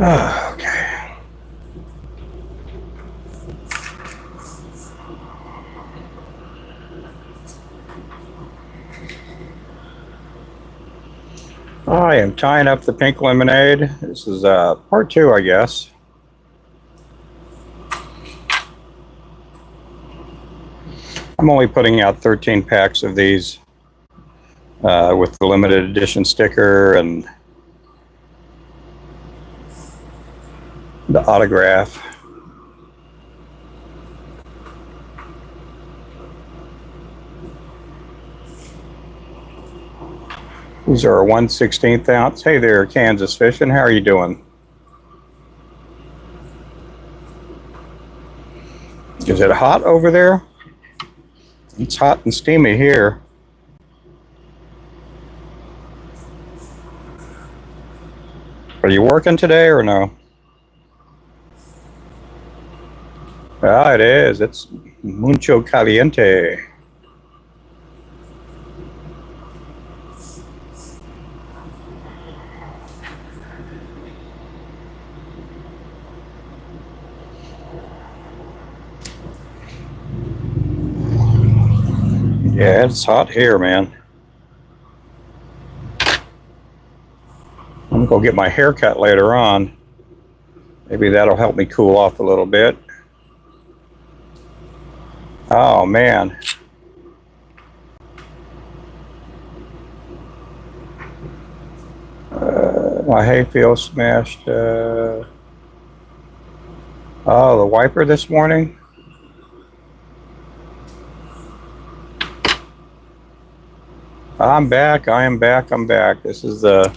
Okay. I am tying up the pink lemonade. This is part 2, I guess. I'm only putting out 13 packs of these with the limited edition sticker and the autograph. These are a 1/16 ounce. Hey there, Kansas Fishing. How are you doing? Is it hot over there? It's hot and steamy here. Are you working today or no? Ah, it is. It's mucho caliente. Yeah, it's hot here, man. I'm gonna go get my hair cut later on. Maybe that'll help me cool off a little bit. Oh, man. My hayfield smashed. Oh, the wiper this morning? I'm back. I am back. I'm back. This is the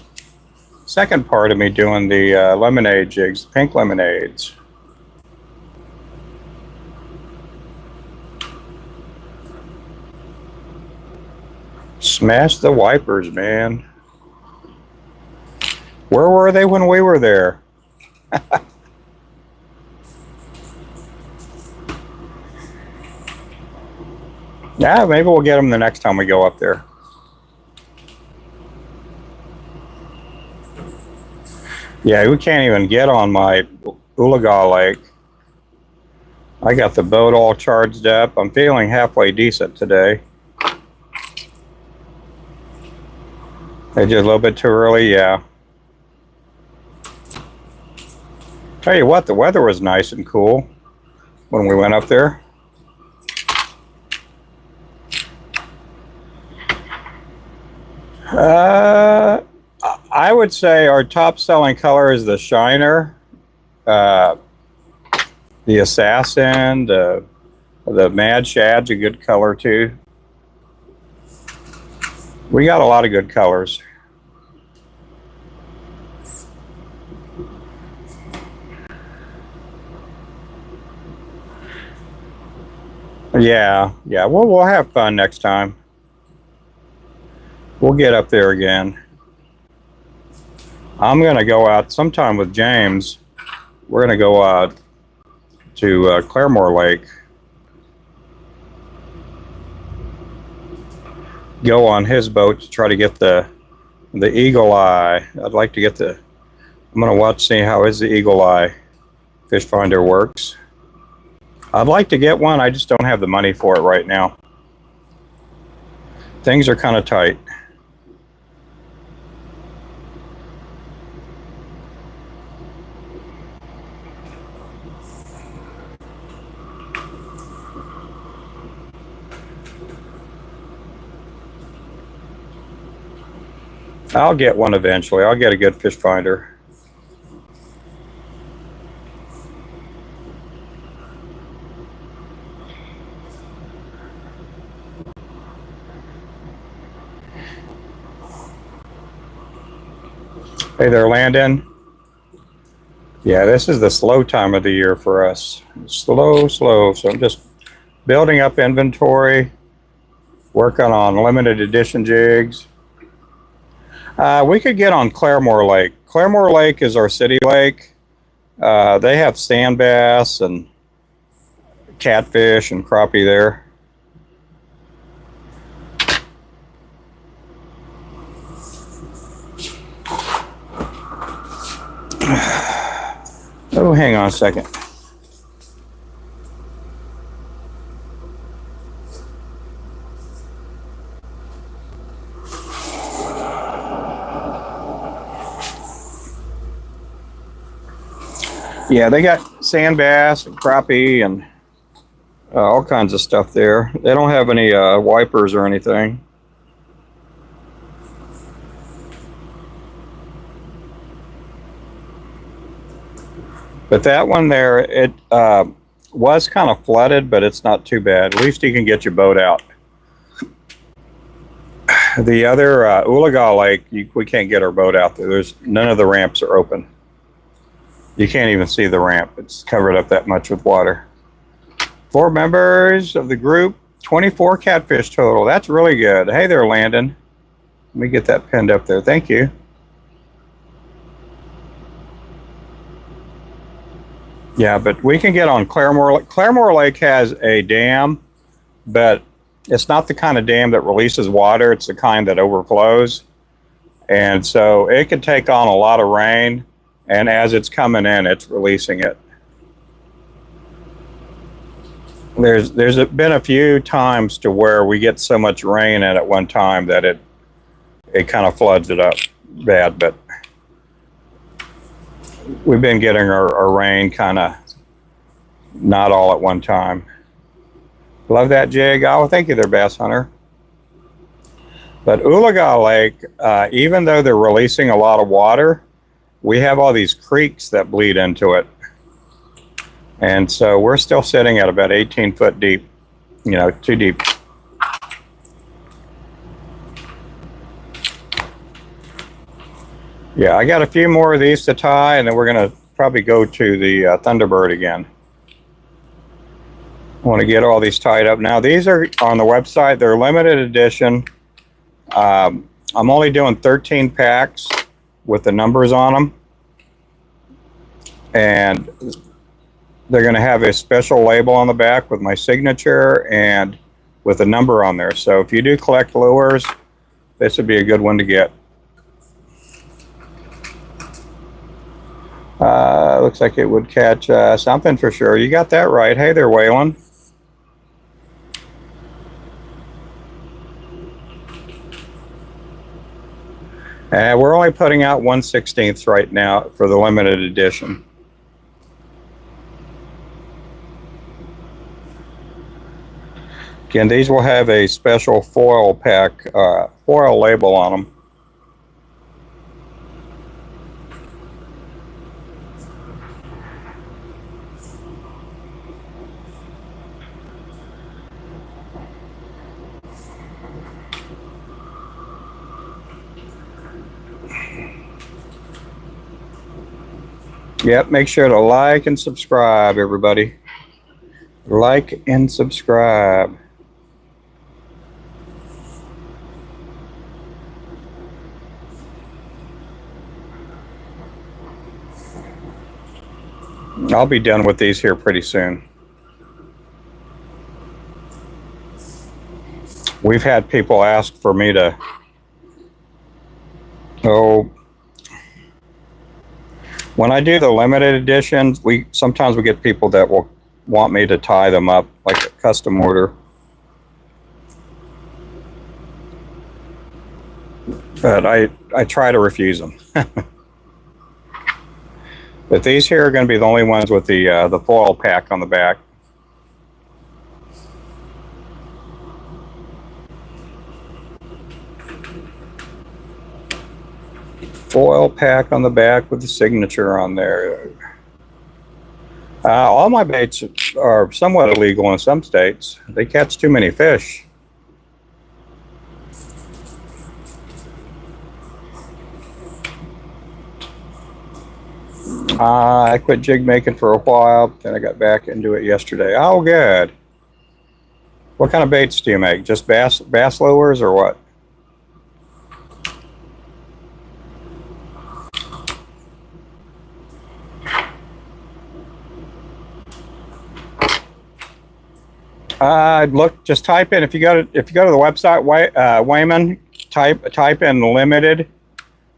second part of me doing the lemonade jigs, pink lemonades. Smash the wipers, man. Where were they when we were there? Yeah, maybe we'll get them the next time we go up there. Yeah, we can't even get on my Ulaga Lake. I got the boat all charged up. I'm feeling halfway decent today. It's just a little bit too early, yeah. Tell you what, the weather was nice and cool when we went up there. I would say our top selling color is the Shiner, the Assassin, the Mad Shad's a good color too. We got a lot of good colors. Yeah, we'll have fun next time. We'll get up there again. I'm gonna go out sometime with James. We're gonna go out to Claremore Lake. Go on his boat to try to get the Eagle Eye. I'd like to get the. I'm gonna watch see how his Eagle Eye fish finder works. I'd like to get one. I just don't have the money for it right now. Things are kind of tight. I'll get one eventually. I'll get a good fish finder. Hey there, Landon. Yeah, this is the slow time of the year for us. Slow. So I'm just building up inventory, working on limited edition jigs. We could get on Claremore Lake. Claremore Lake is our city lake. They have sand bass and catfish and crappie there. Oh, hang on a second. Yeah, they got sand bass and crappie and all kinds of stuff there. They don't have any wipers or anything. But that one there, it was kind of flooded, but it's not too bad. At least you can get your boat out. The other Ulaga Lake, we can't get our boat out there. There's none of the ramps are open. You can't even see the ramp. It's covered up that much with water. 4 members of the group, 24 catfish total. That's really good. Hey there, Landon. Let me get that pinned up there. Thank you. Yeah, but we can get on Claremore Lake. Claremore Lake has a dam, but it's not the kind of dam that releases water. It's the kind that overflows. And so it can take on a lot of rain, and as it's coming in, it's releasing it. There's been a few times to where we get so much rain in at one time that it kind of floods it up bad, but we've been getting our rain kind of not all at one time. Love that jig. Oh, thank you there, Bass Hunter. But Ulaga Lake, even though they're releasing a lot of water, we have all these creeks that bleed into it. And so we're still sitting at about 18 foot deep, you know, too deep. Yeah, I got a few more of these to tie, and then we're going to probably go to the Thunderbird again. I want to get all these tied up. Now, these are on the website. They're limited edition. I'm only doing 13 packs with the numbers on them. And they're going to have a special label on the back with my signature and with a number on there. So if you do collect lures, this would be a good one to get. Looks like it would catch something for sure. You got that right. Hey there, Waylon. We're only putting out 1/16 right now for the limited edition. Again, these will have a special foil pack, foil label on them. Yep, make sure to like and subscribe, everybody. Like and subscribe. I'll be done with these here pretty soon. We've had people ask for me to, when I do the limited editions, sometimes we get people that will want me to tie them up like a custom order. But I try to refuse them. But these here are going to be the only ones with the foil pack on the back. Foil pack on the back with the signature on there. All my baits are somewhat illegal in some states. They catch too many fish. I quit jig making for a while, then I got back into it yesterday. Oh, good. What kind of baits do you make? Just bass lures or what? Look, just type in, if you go to the website, Wayman, type in limited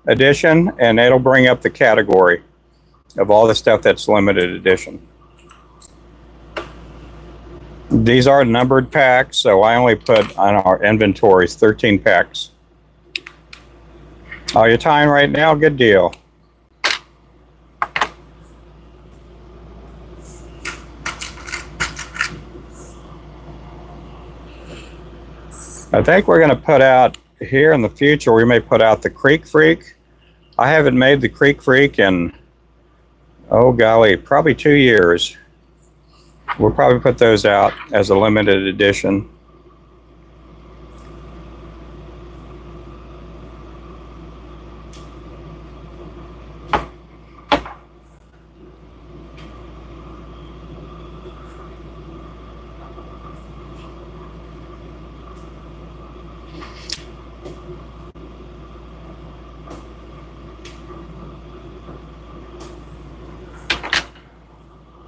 edition, and it'll bring up the category. of all the stuff that's limited edition. These are numbered packs, so I only put on our inventories 13 packs. Oh, you're tying right now? Good deal. I think we're going to put out here in the future, we may put out the Creek Freak. I haven't made the Creek Freak in, oh golly, probably 2 years. We'll probably put those out as a limited edition.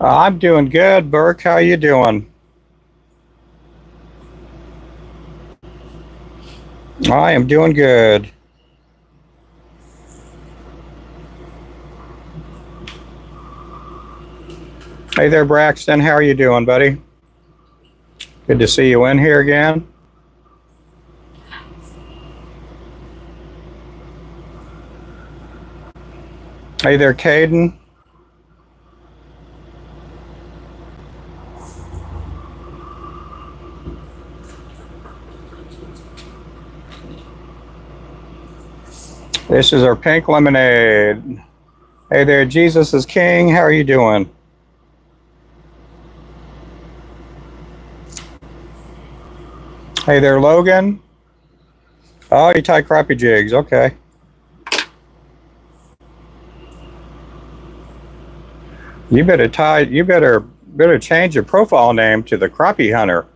I'm doing good, Burke. How you doing? I am doing good. Hey there, Braxton. How are you doing, buddy? Good to see you in here again. Hey there, Caden. This is our pink lemonade. Hey there, Jesus is King. How are you doing? Hey there, Logan. Oh, you tie crappie jigs. Okay. You better change your profile name to the Crappie Hunter.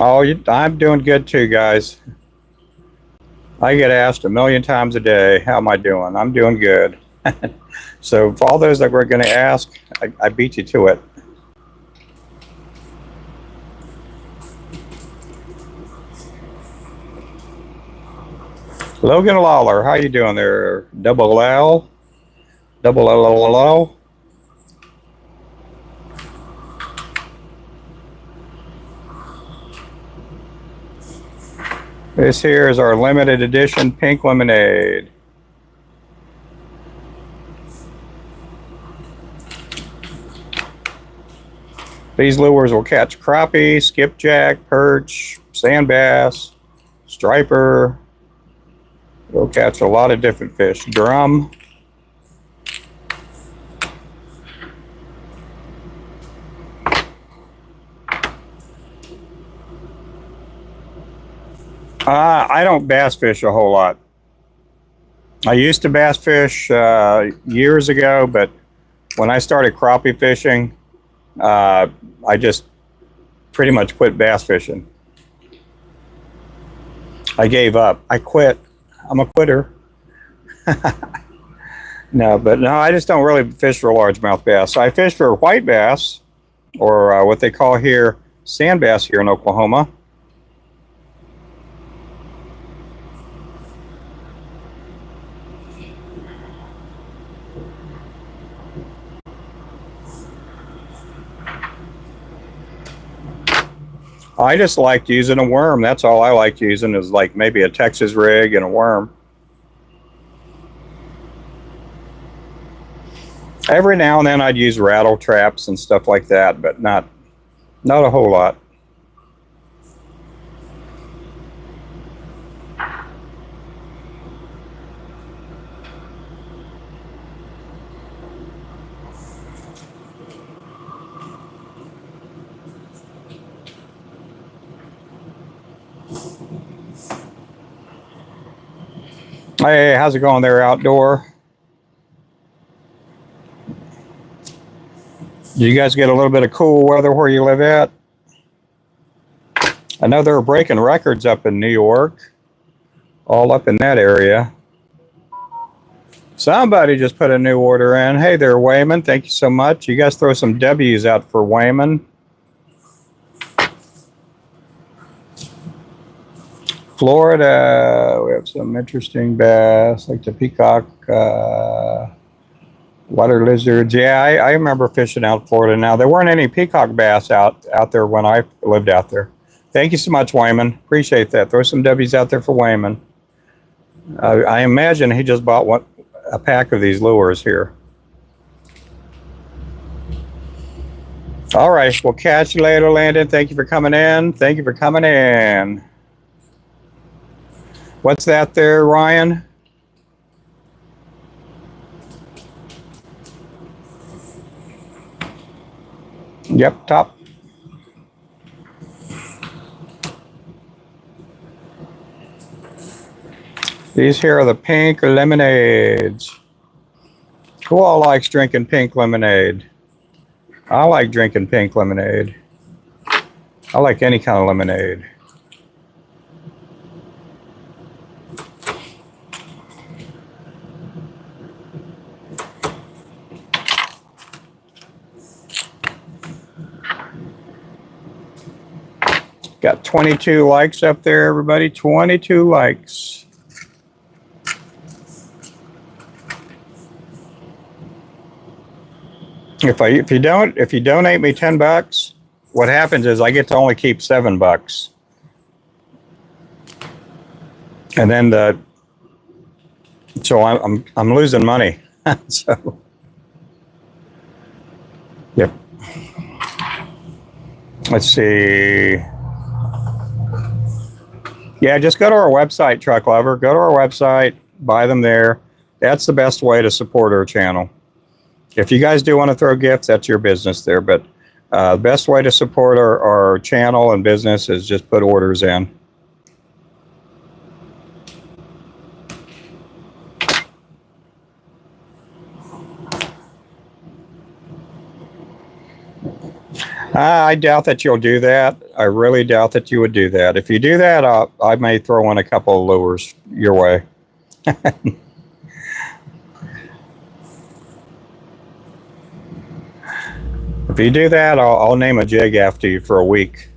Oh, I'm doing good too, guys. I get asked a million times a day, how am I doing? I'm doing good. So for all those that were going to ask, I beat you to it. Logan Lawler, how you doing there? Double L? Double L. This here is our limited edition pink lemonade. These lures will catch crappie, skipjack, perch, sand bass, striper. They'll catch a lot of different fish. Drum. I don't bass fish a whole lot. I used to bass fish years ago, but when I started crappie fishing, I just pretty much quit bass fishing. I gave up. I quit. I'm a quitter. No, I just don't really fish for largemouth bass. I fish for white bass, or what they call here sand bass here in Oklahoma. I just liked using a worm. That's all I liked using, is like maybe a Texas rig and a worm. Every now and then I'd use rattle traps and stuff like that, but not a whole lot. Hey, how's it going there, outdoor? Do you guys get a little bit of cool weather where you live at? I know they're breaking records up in New York, all up in that area. Somebody just put a new order in. Hey there, Wayman. Thank you so much. You guys throw some W's out for Wayman. Florida, we have some interesting bass, like the peacock, water lizards. Yeah, I remember fishing out in Florida. Now, there weren't any peacock bass out there when I lived out there. Thank you so much, Wayman. Appreciate that. Throw some W's out there for Wayman. I imagine he just bought a pack of these lures here. All right, we'll catch you later, Landon. Thank you for coming in. Thank you for coming in. What's that there, Ryan? Yep, top. These here are the pink lemonades. Who all likes drinking pink lemonade? I like drinking pink lemonade. I like any kind of lemonade. Got 22 likes up there, everybody. 22 likes. If you donate me $10, what happens is I get to only keep $7. And then so I'm losing money. So yep. Let's see. Yeah, just go to our website, Truck Lover. Go to our website, buy them there. That's the best way to support our channel. If you guys do want to throw gifts, that's your business there. But the best way to support our channel and business is just put orders in. I doubt that you'll do that. I really doubt that you would do that. If you do that, I may throw in a couple of lures your way. If you do that, I'll name a jig after you for a week.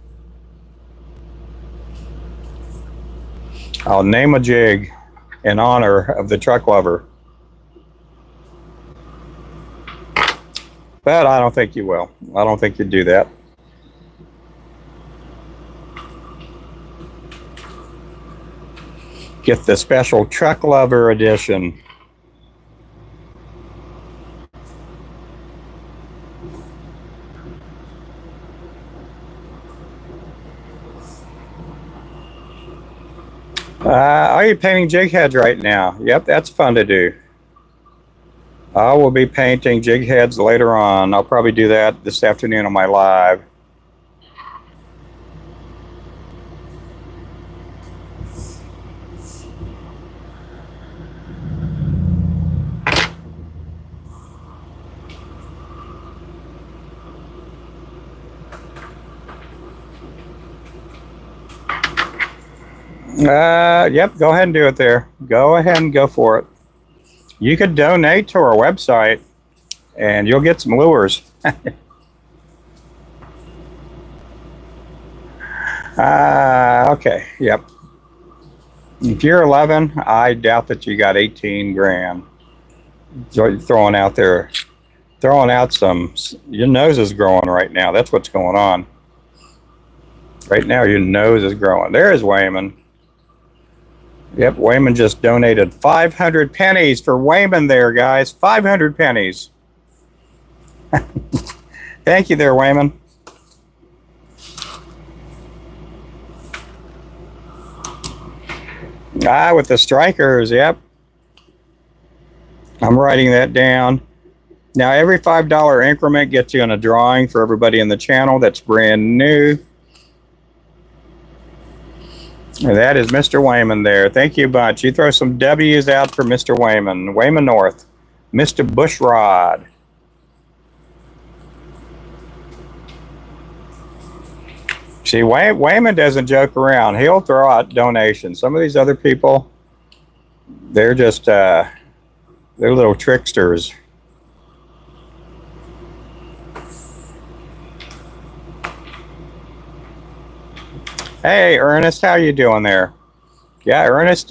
I'll name a jig in honor of the Truck Lover. But I don't think you will. I don't think you'd do that. Get the special Truck Lover edition. Are you painting jig heads right now? Yep, that's fun to do. I will be painting jig heads later on. I'll probably do that this afternoon on my live. Yep, go ahead and do it there. Go ahead and go for it. You could donate to our website and you'll get some lures. Okay, yep. If you're 11, I doubt that you got 18 grand. So throwing out there, throwing out some, your nose is growing right now. That's what's going on. Right now, your nose is growing. There's Wayman. Yep, Wayman just donated 500 pennies for Wayman there, guys. 500 pennies. Thank you there, Wayman. With the strikers, yep. I'm writing that down. Now, every $5 increment gets you in a drawing for everybody in the channel that's brand new. And that is Mr. Wayman there. Thank you much. You throw some W's out for Mr. Wayman. Wayman North. Mr. Bushrod. See, Wayman doesn't joke around. He'll throw out donations. Some of these other people, they're just, they're little tricksters. Hey, Ernest, how you doing there? Yeah, Ernest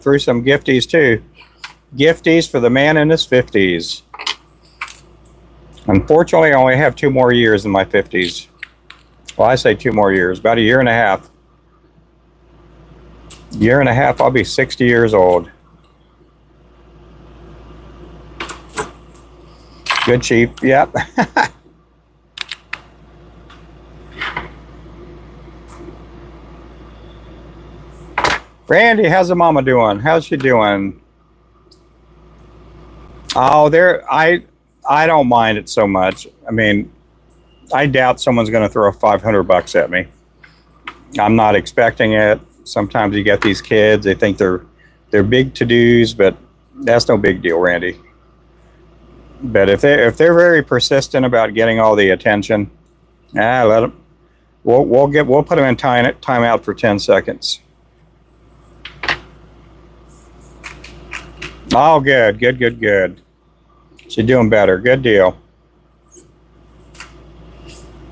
threw some gifties too. Gifties for the man in his 50s. Unfortunately, I only have 2 more years in my 50s. Well, I say 2 more years, about a year and a half. Year and a half, I'll be 60 years old. Good, Chief. Yep. Randy, how's the mama doing? How's she doing? Oh, I don't mind it so much. I mean, I doubt someone's going to throw $500 at me. I'm not expecting it. Sometimes you get these kids, they think they're big to-dos, but that's no big deal, Randy. But if they're very persistent about getting all the attention, let them. We'll put them in timeout for 10 seconds. Oh, good. She's doing better. Good deal.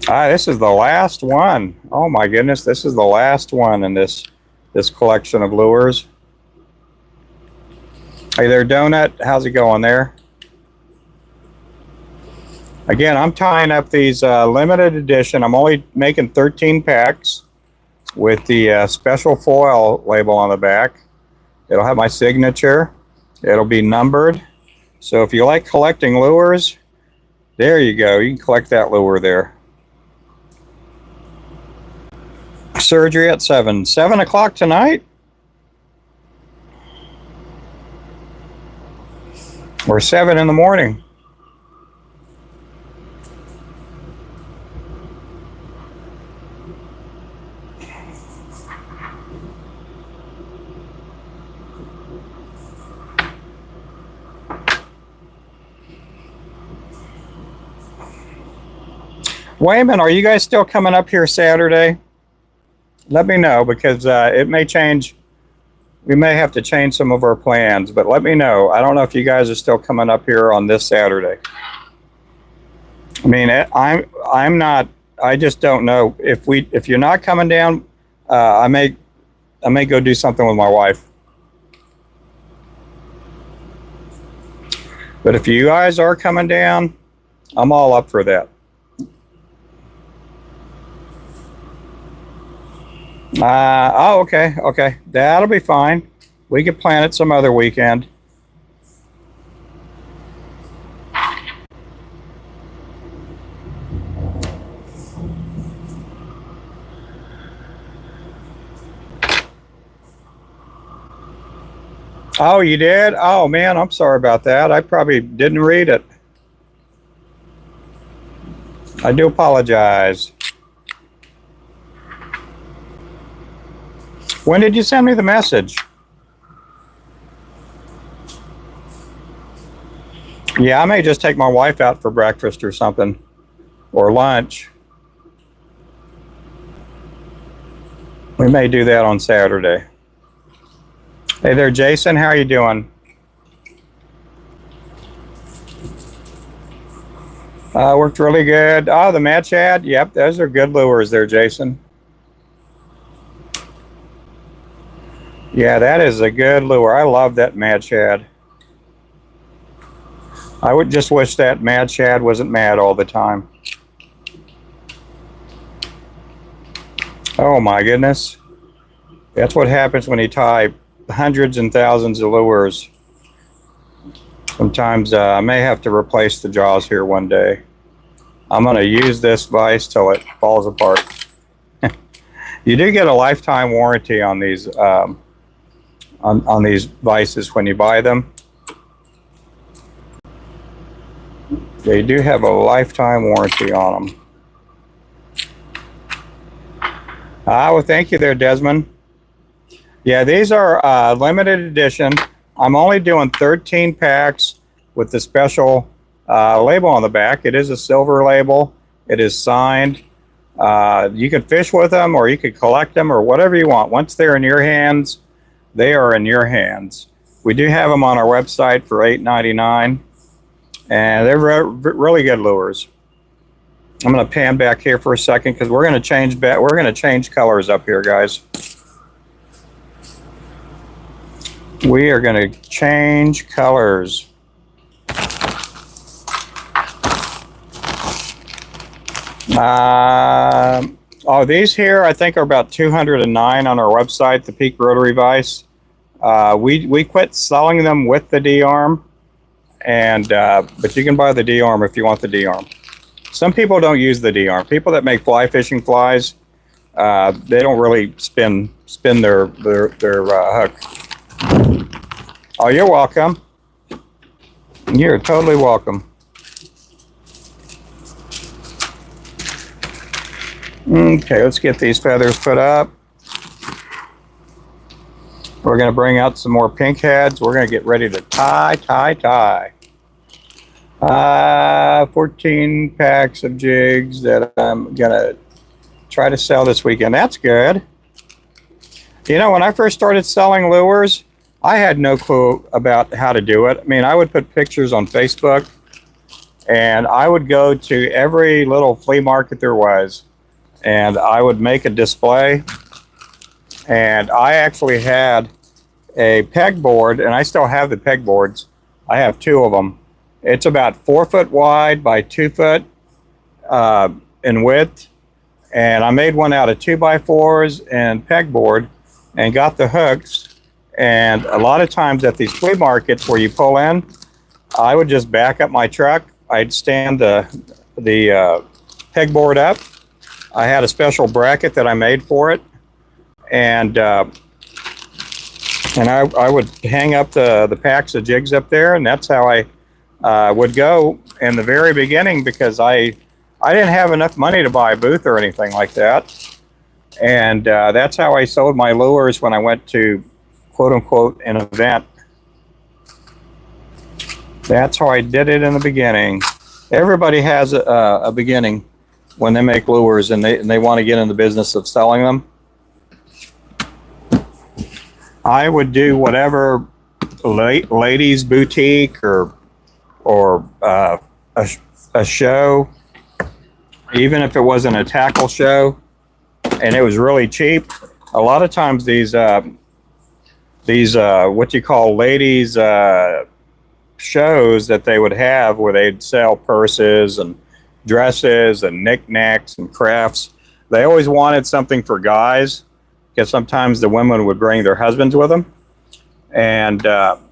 This is the last one. Oh my goodness, this is the last one in this collection of lures. Hey there, Donut. How's it going there? Again, I'm tying up these limited edition. I'm only making 13 packs with the special foil label on the back. It'll have my signature. It'll be numbered. So if you like collecting lures, there you go. You can collect that lure there. Surgery at 7 o'clock tonight? Or 7 in the morning? Wayman, are you guys still coming up here Saturday? Let me know, because it may change. We may have to change some of our plans, but let me know. I don't know if you guys are still coming up here on this Saturday. I mean, I'm not. I just don't know if you're not coming down. I may go do something with my wife. But if you guys are coming down, I'm all up for that. Oh, okay. That'll be fine. We could plan it some other weekend. Oh, you did? Oh, man, I'm sorry about that. I probably didn't read it. I do apologize. When did you send me the message? Yeah, I may just take my wife out for breakfast or something, or lunch. We may do that on Saturday. Hey there, Jason. How are you doing? Worked really good. Oh, the Mad Shad. Yep, those are good lures there, Jason. Yeah, that is a good lure. I love that Mad Shad. I would just wish that Mad Shad wasn't mad all the time. Oh my goodness. That's what happens when you tie hundreds and thousands of lures. Sometimes I may have to replace the jaws here one day. I'm going to use this vise till it falls apart. You do get a lifetime warranty on these on these vices when you buy them. They do have a lifetime warranty on them. Well, thank you there, Desmond. Yeah, these are limited edition. I'm only doing 13 packs with the special label on the back. It is a silver label. It is signed. You can fish with them, or you could collect them, or whatever you want. Once they're in your hands, they are in your hands. We do have them on our website for $8.99, and they're really good lures. I'm going to pan back here for a second because we're going to change colors up here, guys. We are going to change colors. Oh, these here I think are about 209 on our website, the Peak Rotary Vise. We quit selling them with the D-arm, and but you can buy the D-arm if you want the D-arm. Some people don't use the D-arm. People that make fly fishing flies, they don't really spin their hook. Oh, you're welcome. You're totally welcome. Okay, let's get these feathers put up. We're going to bring out some more pink heads. We're going to get ready to tie. 14 packs of jigs that I'm going to try to sell this weekend. That's good. You know, when I first started selling lures, I had no clue about how to do it. I mean, I would put pictures on Facebook, and I would go to every little flea market there was, and I would make a display. And I actually had a pegboard, and I still have the pegboards. I have two of them. It's about 4 foot wide by 2 foot in width, and I made one out of 2x4s and pegboard, and got the hooks. And a lot of times at these flea markets where you pull in, I would just back up my truck. I'd stand the pegboard up. I had a special bracket that I made for it, and I would hang up the packs of jigs up there, and that's how I would go in the very beginning, because I didn't have enough money to buy a booth or anything like that. And that's how I sold my lures when I went to, quote unquote, an event. That's how I did it in the beginning. Everybody has a beginning when they make lures, and they want to get in the business of selling them. I would do whatever ladies boutique or a show, even if it wasn't a tackle show and it was really cheap. A lot of times these what you call ladies shows that they would have, where they'd sell purses and dresses and knickknacks and crafts, they always wanted something for guys, because sometimes the women would bring their husbands with them, and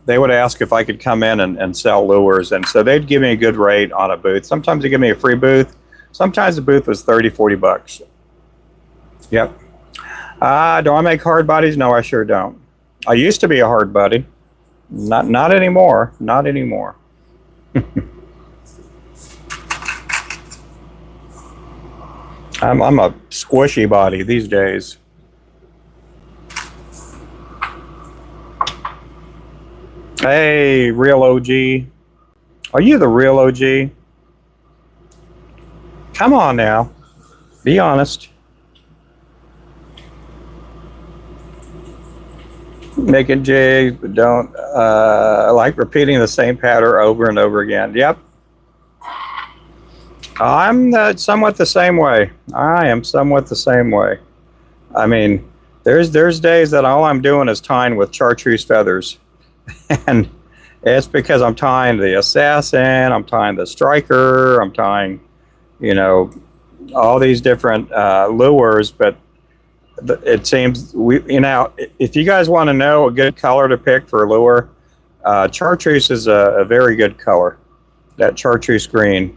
they would ask if I could come in and sell lures, and so they'd give me a good rate on a booth. Sometimes they give me a free booth. Sometimes the booth was 30-40 bucks. Yep. Do I make hard bodies? No, I sure don't. I used to be a hard buddy. Not anymore. Not anymore. I'm a squishy body these days. Hey, real OG. Are you the real OG? Come on now. Be honest. Making jigs, but don't like repeating the same pattern over and over again. Yep. I'm somewhat the same way. I am somewhat the same way. I mean, there's days that all I'm doing is tying with chartreuse feathers. And it's because I'm tying the assassin, I'm tying the striker, I'm tying, you know, all these different lures. But it seems, if you guys want to know a good color to pick for a lure, chartreuse is a very good color. That chartreuse green.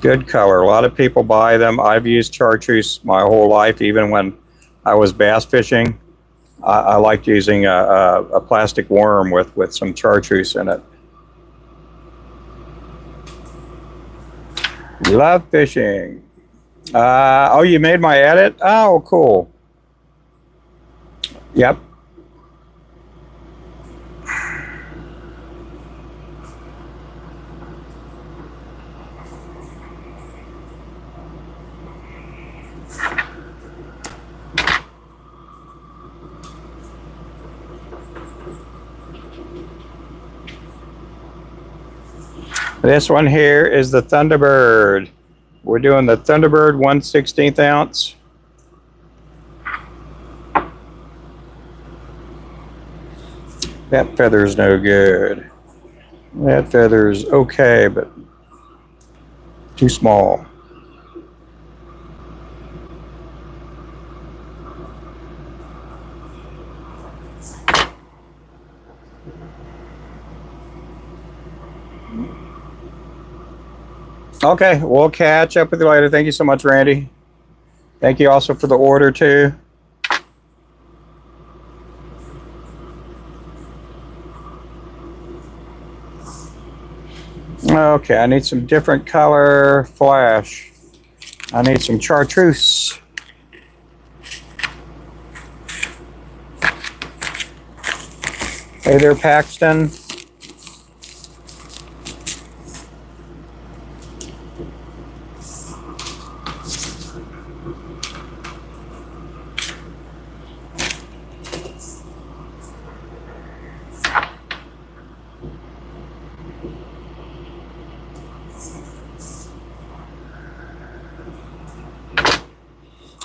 Good color. A lot of people buy them. I've used chartreuse my whole life, even when I was bass fishing. I liked using a plastic worm with some chartreuse in it. Love fishing. Oh, you made my edit? Oh, cool. Yep. This one here is the Thunderbird. We're doing the Thunderbird 1/16 ounce. That feather's no good. That feather's okay, but too small. Okay, we'll catch up with you later. Thank you so much, Randy. Thank you also for the order too. Okay, I need some different color flash. I need some chartreuse. Hey there, Paxton.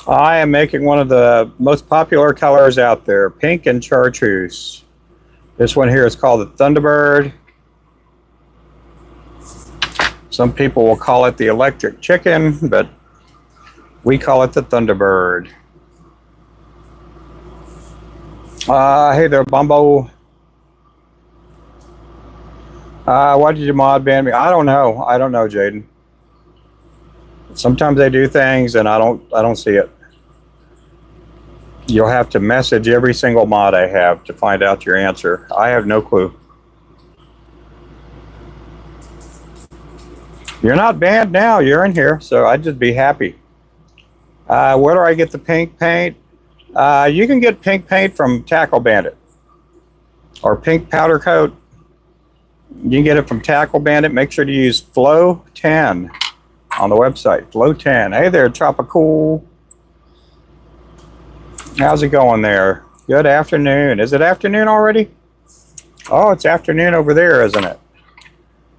I am making one of the most popular colors out there, pink and chartreuse. This one here is called the Thunderbird. Some people will call it the electric chicken, but we call it the Thunderbird. Hey there, Bumbo. Why did you mod ban me? I don't know. I don't know, Jaden. Sometimes they do things and I don't see it. You'll have to message every single mod I have to find out your answer. I have no clue. You're not banned now. You're in here, so I'd just be happy. Where do I get the pink paint? You can get pink paint from Tackle Bandit or pink powder coat. You can get it from Tackle Bandit. Make sure to use Flow 10 on the website. Flow 10. Hey there, Tropical. How's it going there? Good afternoon. Is it afternoon already? Oh, it's afternoon over there, isn't it?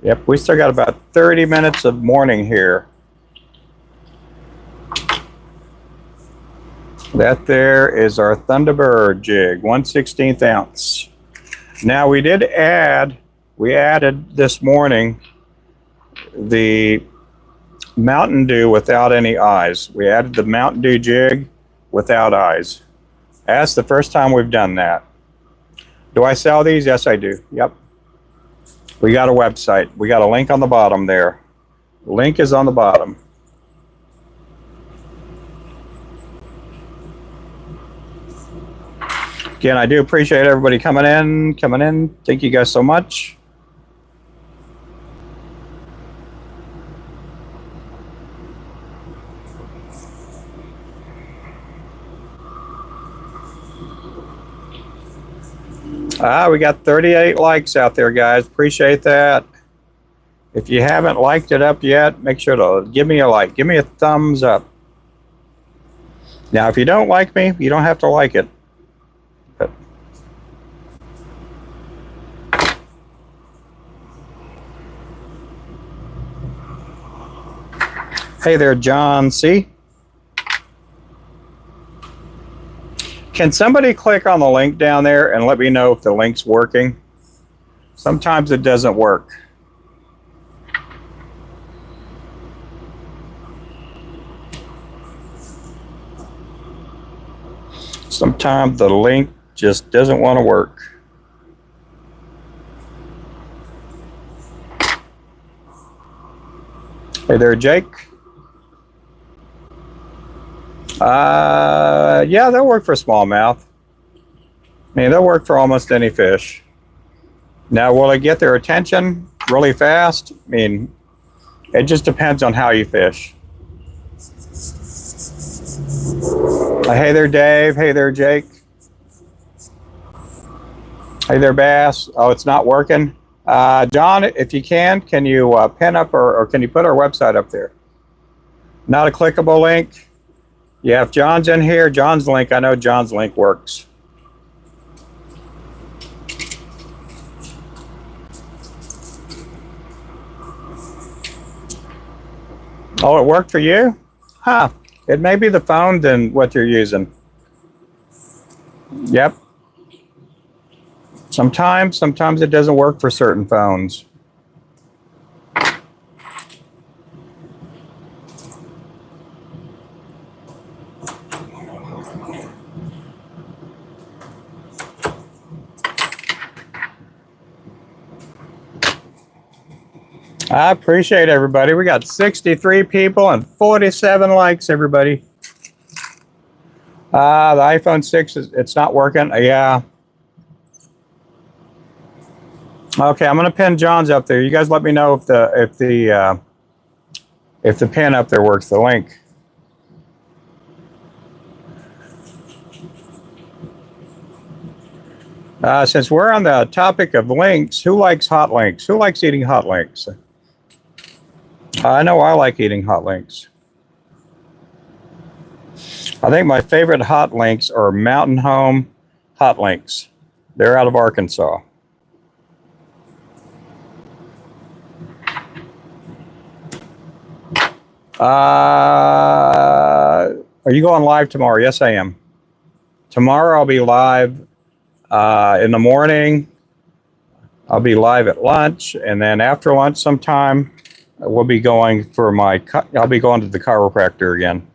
Yep, we still got about 30 minutes of morning here. That there is our Thunderbird jig, 1/16 ounce. Now we added this morning the Mountain Dew without any eyes. We added the Mountain Dew jig without eyes. That's the first time we've done that. Do I sell these? Yes, I do. Yep. We got a website. We got a link on the bottom there. The link is on the bottom. Again, I do appreciate everybody coming in. Thank you guys so much. We got 38 likes out there, guys. Appreciate that. If you haven't liked it up yet, make sure to give me a like. Give me a thumbs up. Now, if you don't like me, you don't have to like it. But hey there, John C. Can somebody click on the link down there and let me know if the link's working? Sometimes it doesn't work. Sometimes the link just doesn't want to work. Hey there, Jake. Yeah, they'll work for smallmouth. I mean, they'll work for almost any fish. Now, will it get their attention really fast? I mean, it just depends on how you fish. Hey there, Dave. Hey there, Jake. Hey there, Bass. Oh, it's not working. John, if you can you pin up or can you put our website up there? Not a clickable link. Yeah, if John's in here, John's link, I know John's link works. Oh, it worked for you? Huh. It may be the phone than what you're using. Yep. Sometimes it doesn't work for certain phones. I appreciate everybody. We got 63 people and 47 likes, everybody. The iPhone 6 it's not working. Yeah. Okay, I'm gonna pin John's up there. You guys let me know if the pin up there works, the link. Since we're on the topic of links, who likes hot links? Who likes eating hot links? I know I like eating hot links. I think my favorite hot links are Mountain Home hot links. They're out of Arkansas. Are you going live tomorrow? Yes, I am. Tomorrow I'll be live in the morning. I'll be live at lunch, and then after lunch sometime, we'll be going for I'll be going to the chiropractor again.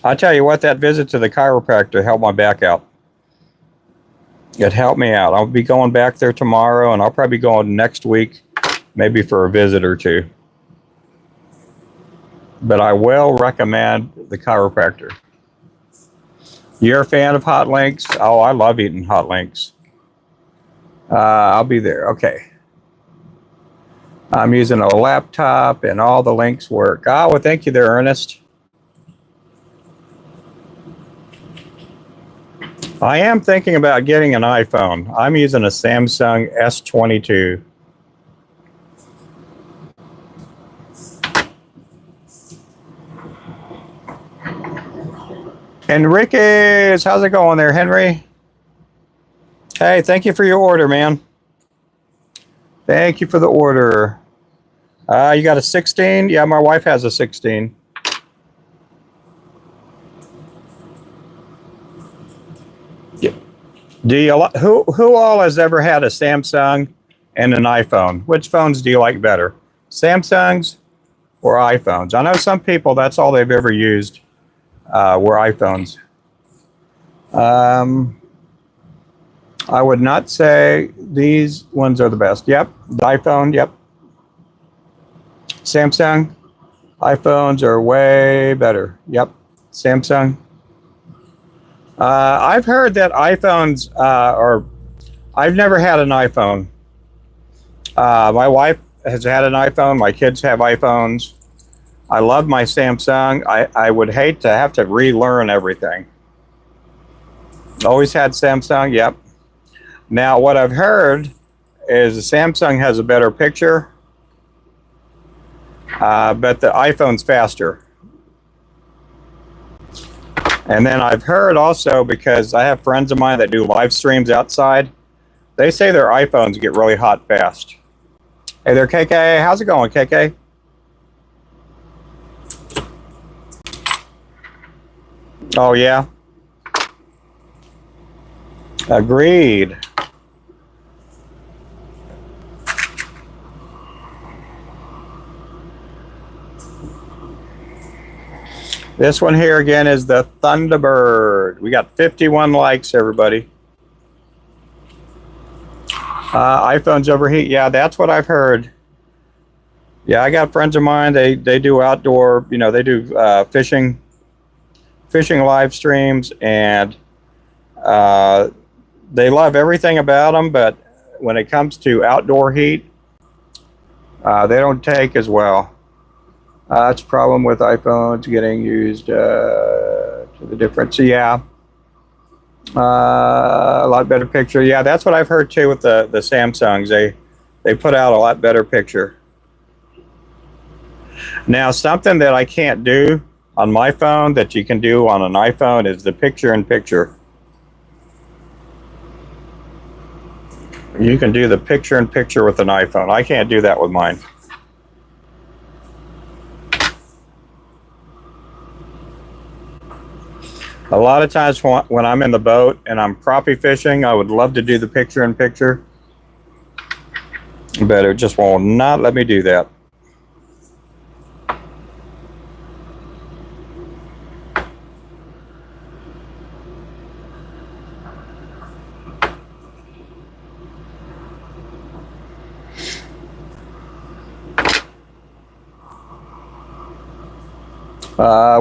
I'll tell you what, that visit to the chiropractor helped my back out. It helped me out. I'll be going back there tomorrow, and I'll probably be going next week, maybe for a visit or two. But I will recommend the chiropractor. You're a fan of hot links? Oh, I love eating hot links. I'll be there. Okay. I'm using a laptop and all the links work. Well, thank you there, Ernest. I am thinking about getting an iPhone. I'm using a Samsung S22. Enriquez, how's it going there, Henry? Hey, thank you for your order, man. Thank you for the order. You got a 16? Yeah, my wife has a 16. Yeah. Who all has ever had a Samsung and an iPhone? Which phones do you like better? Samsungs or iPhones? I know some people, that's all they've ever used were iPhones. I would not say these ones are the best. Yep, the iPhone, yep. Samsung, iPhones are way better. Yep, Samsung. I've heard that iPhones I've never had an iPhone. My wife has had an iPhone. My kids have iPhones. I love my Samsung. I would hate to have to relearn everything. Always had Samsung, yep. Now, what I've heard is the Samsung has a better picture, but the iPhone's faster. And then I've heard also, because I have friends of mine that do live streams outside, they say their iPhones get really hot fast. Hey there, KK. How's it going, KK? Oh, yeah. Agreed. This one here again is the Thunderbird. We got 51 likes, everybody. iPhones overheat. Yeah, that's what I've heard. Yeah, I got friends of mine. They do outdoor. You know, they do fishing live streams, and they love everything about them. But when it comes to outdoor heat, they don't take as well. That's a problem with iPhones getting used to the difference. So yeah, a lot better picture. Yeah, that's what I've heard too with the Samsungs. They put out a lot better picture. Now, something that I can't do on my phone that you can do on an iPhone is the picture-in-picture. You can do the picture-in-picture with an iPhone. I can't do that with mine. A lot of times when I'm in the boat and I'm crappie fishing, I would love to do the picture-in-picture, but it just will not let me do that.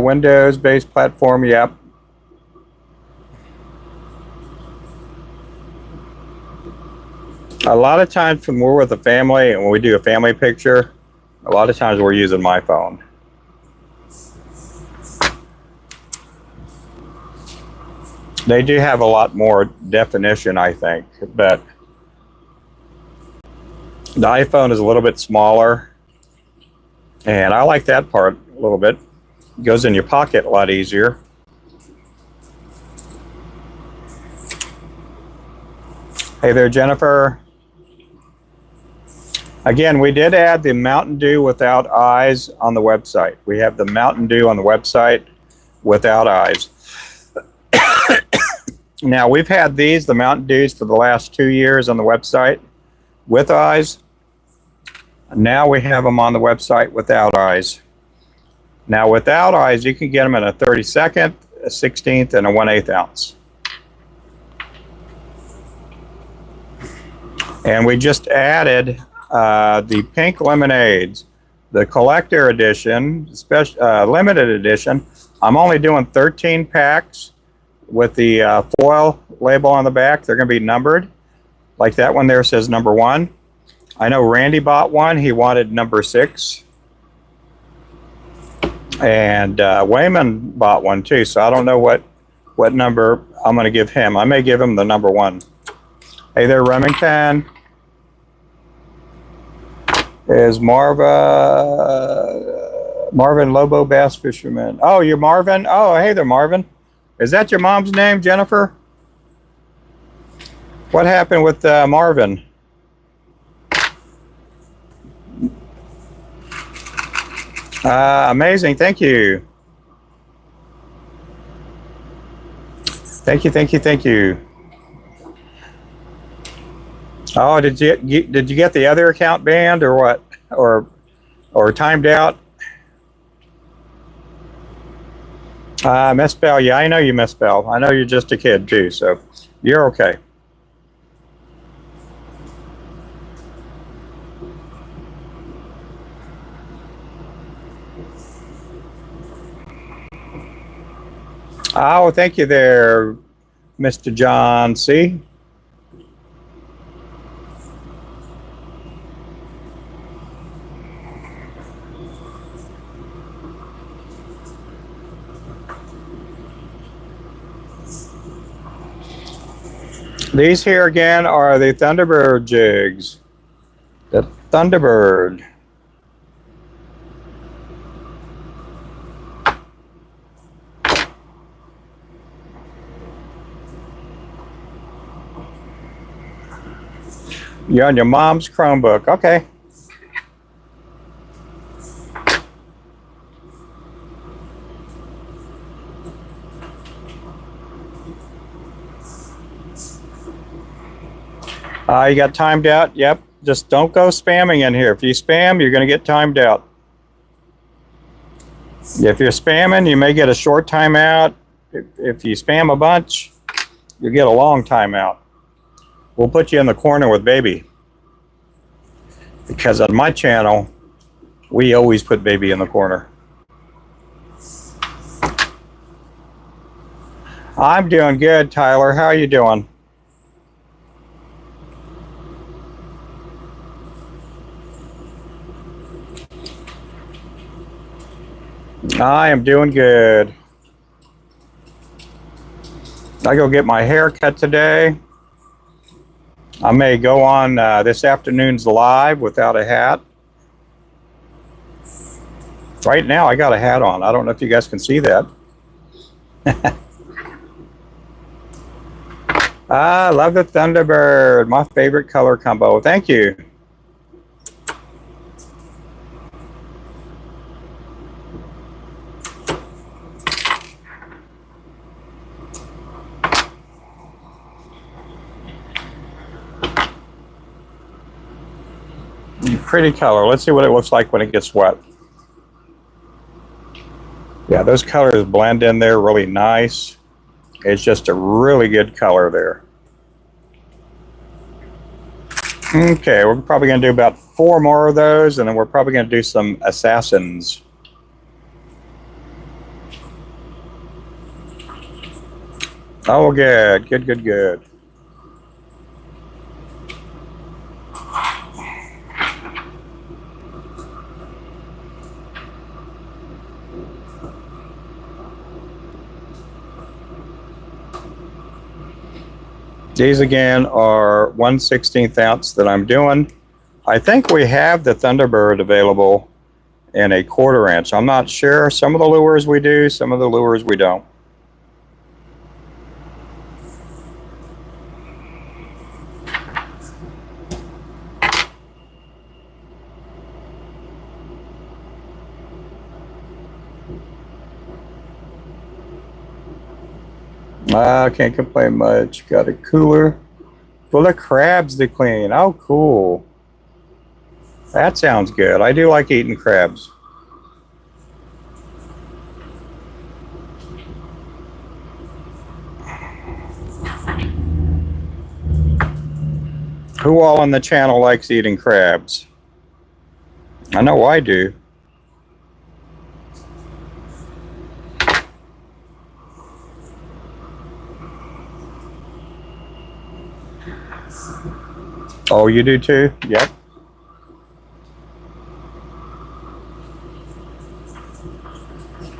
Windows-based platform, yep. A lot of times when we're with a family and when we do a family picture, a lot of times we're using my phone. They do have a lot more definition, I think, but the iPhone is a little bit smaller, and I like that part a little bit. It goes in your pocket a lot easier. Hey there, Jennifer. Again, we did add the Mountain Dew without eyes on the website. We have the Mountain Dew on the website without eyes. Now, we've had these, the Mountain Dews, for the last 2 years on the website with eyes. Now we have them on the website without eyes. Now, without eyes, you can get them in a 32nd, a 16th, and a 1/8 ounce. And we just added the pink lemonades, the collector edition, limited edition. I'm only doing 13 packs with the foil label on the back. They're going to be numbered. Like that one there says number 1. I know Randy bought one. He wanted number 6. And Wayman bought one too. So I don't know what number I'm going to give him. I may give him the number 1. Hey there, Remington. Is Marvin Lobo Bass Fisherman. Oh, you're Marvin? Oh, hey there, Marvin. Is that your mom's name, Jennifer? What happened with Marvin? Amazing, thank you. Thank you, thank you, thank you. Oh, did you get the other account banned or what? Or timed out? Misspell, yeah, I know you misspell. I know you're just a kid too, so you're okay. Oh, thank you there, Mr. John C. These here again are the Thunderbird jigs. The Thunderbird. You're on your mom's Chromebook. Okay. You got timed out? Yep. Just don't go spamming in here. If you spam, you're going to get timed out. If you're spamming, you may get a short timeout. If you spam a bunch, you get a long timeout. We'll put you in the corner with baby. Because on my channel, we always put baby in the corner. I'm doing good, Tyler. How are you doing? I am doing good. I go get my hair cut today. I may go on this afternoon's live without a hat. Right now I got a hat on. I don't know if you guys can see that. I love the Thunderbird. My favorite color combo. Thank you. Pretty color. Let's see what it looks like when it gets wet. Yeah, those colors blend in there really nice. It's just a really good color there. Okay, we're probably going to do about 4 more of those, and then we're probably going to do some assassins. Oh, good, good, good, good. These again are 1/16 ounce that I'm doing. I think we have the Thunderbird available in a 1/4 inch. I'm not sure. Some of the lures we do, some of the lures we don't. I can't complain much. Got a cooler full of crabs to clean. Oh, cool. That sounds good. I do like eating crabs. Who all on the channel likes eating crabs? I know I do. Oh, you do too? Yep.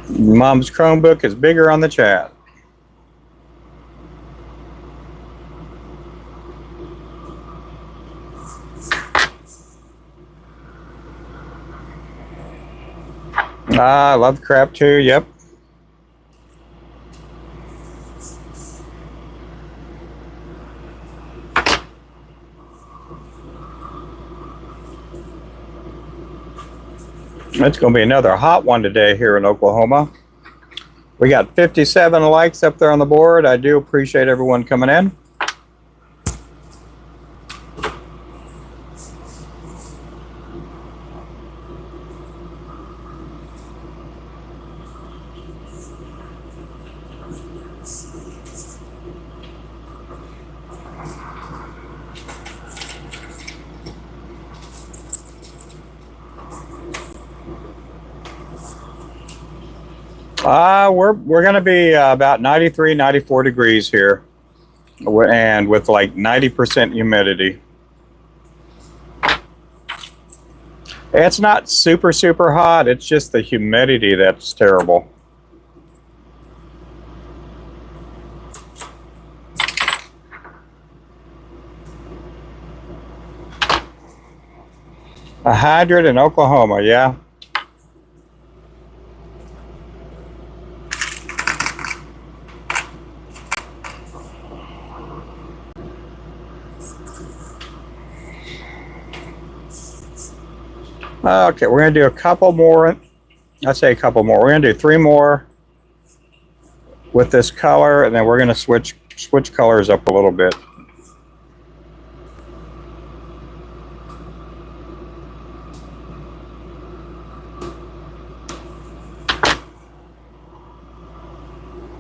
Mom's Chromebook is bigger on the chat. I love crab too, yep. It's going to be another hot one today here in Oklahoma. We got 57 likes up there on the board. I do appreciate everyone coming in. We're going to be about 93, 94 degrees here, and with like 90% humidity. It's not super, super hot. It's just the humidity that's terrible. A 100 in Oklahoma, yeah. Okay, we're going to do a couple more. I'd say a couple more. We're going to do 3 more with this color, and then we're going to switch colors up a little bit.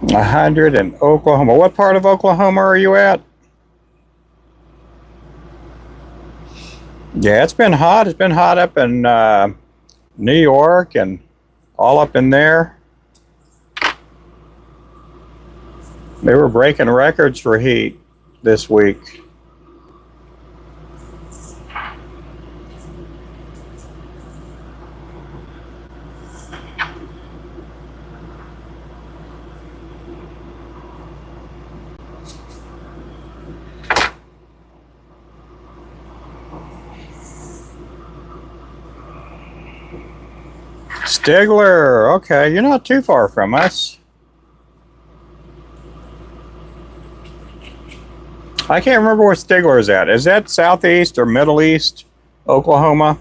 A 100 in Oklahoma. What part of Oklahoma are you at? Yeah, it's been hot. It's been hot up in New York and all up in there. They were breaking records for heat this week. Stigler, okay, you're not too far from us. I can't remember where Stigler is at. Is that southeast or middle east Oklahoma?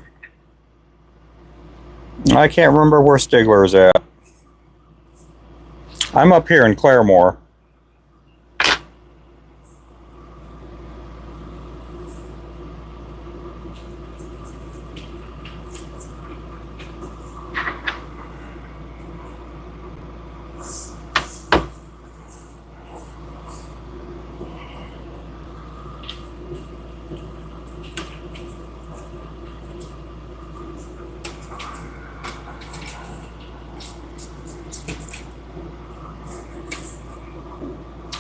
I can't remember where Stigler is at. I'm up here in Claremore.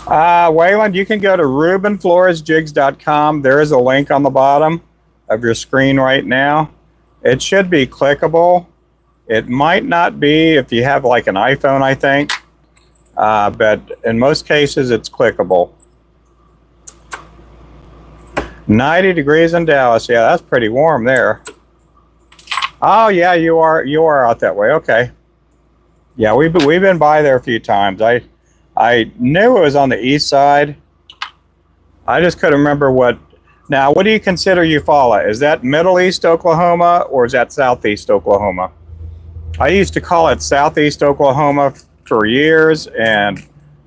Wayland, you can go to rubenfloresjigs.com. There is a link on the bottom of your screen right now. It should be clickable. It might not be if you have like an iPhone, I think, but in most cases it's clickable. 90 degrees in Dallas. Yeah, that's pretty warm there. Oh yeah, you are out that way. Okay. Yeah, we've been by there a few times. I knew it was on the east side. I just couldn't remember what. Now, what do you consider Eufaula? Is that Middle East Oklahoma or is that Southeast Oklahoma? I used to call it Southeast Oklahoma for years, and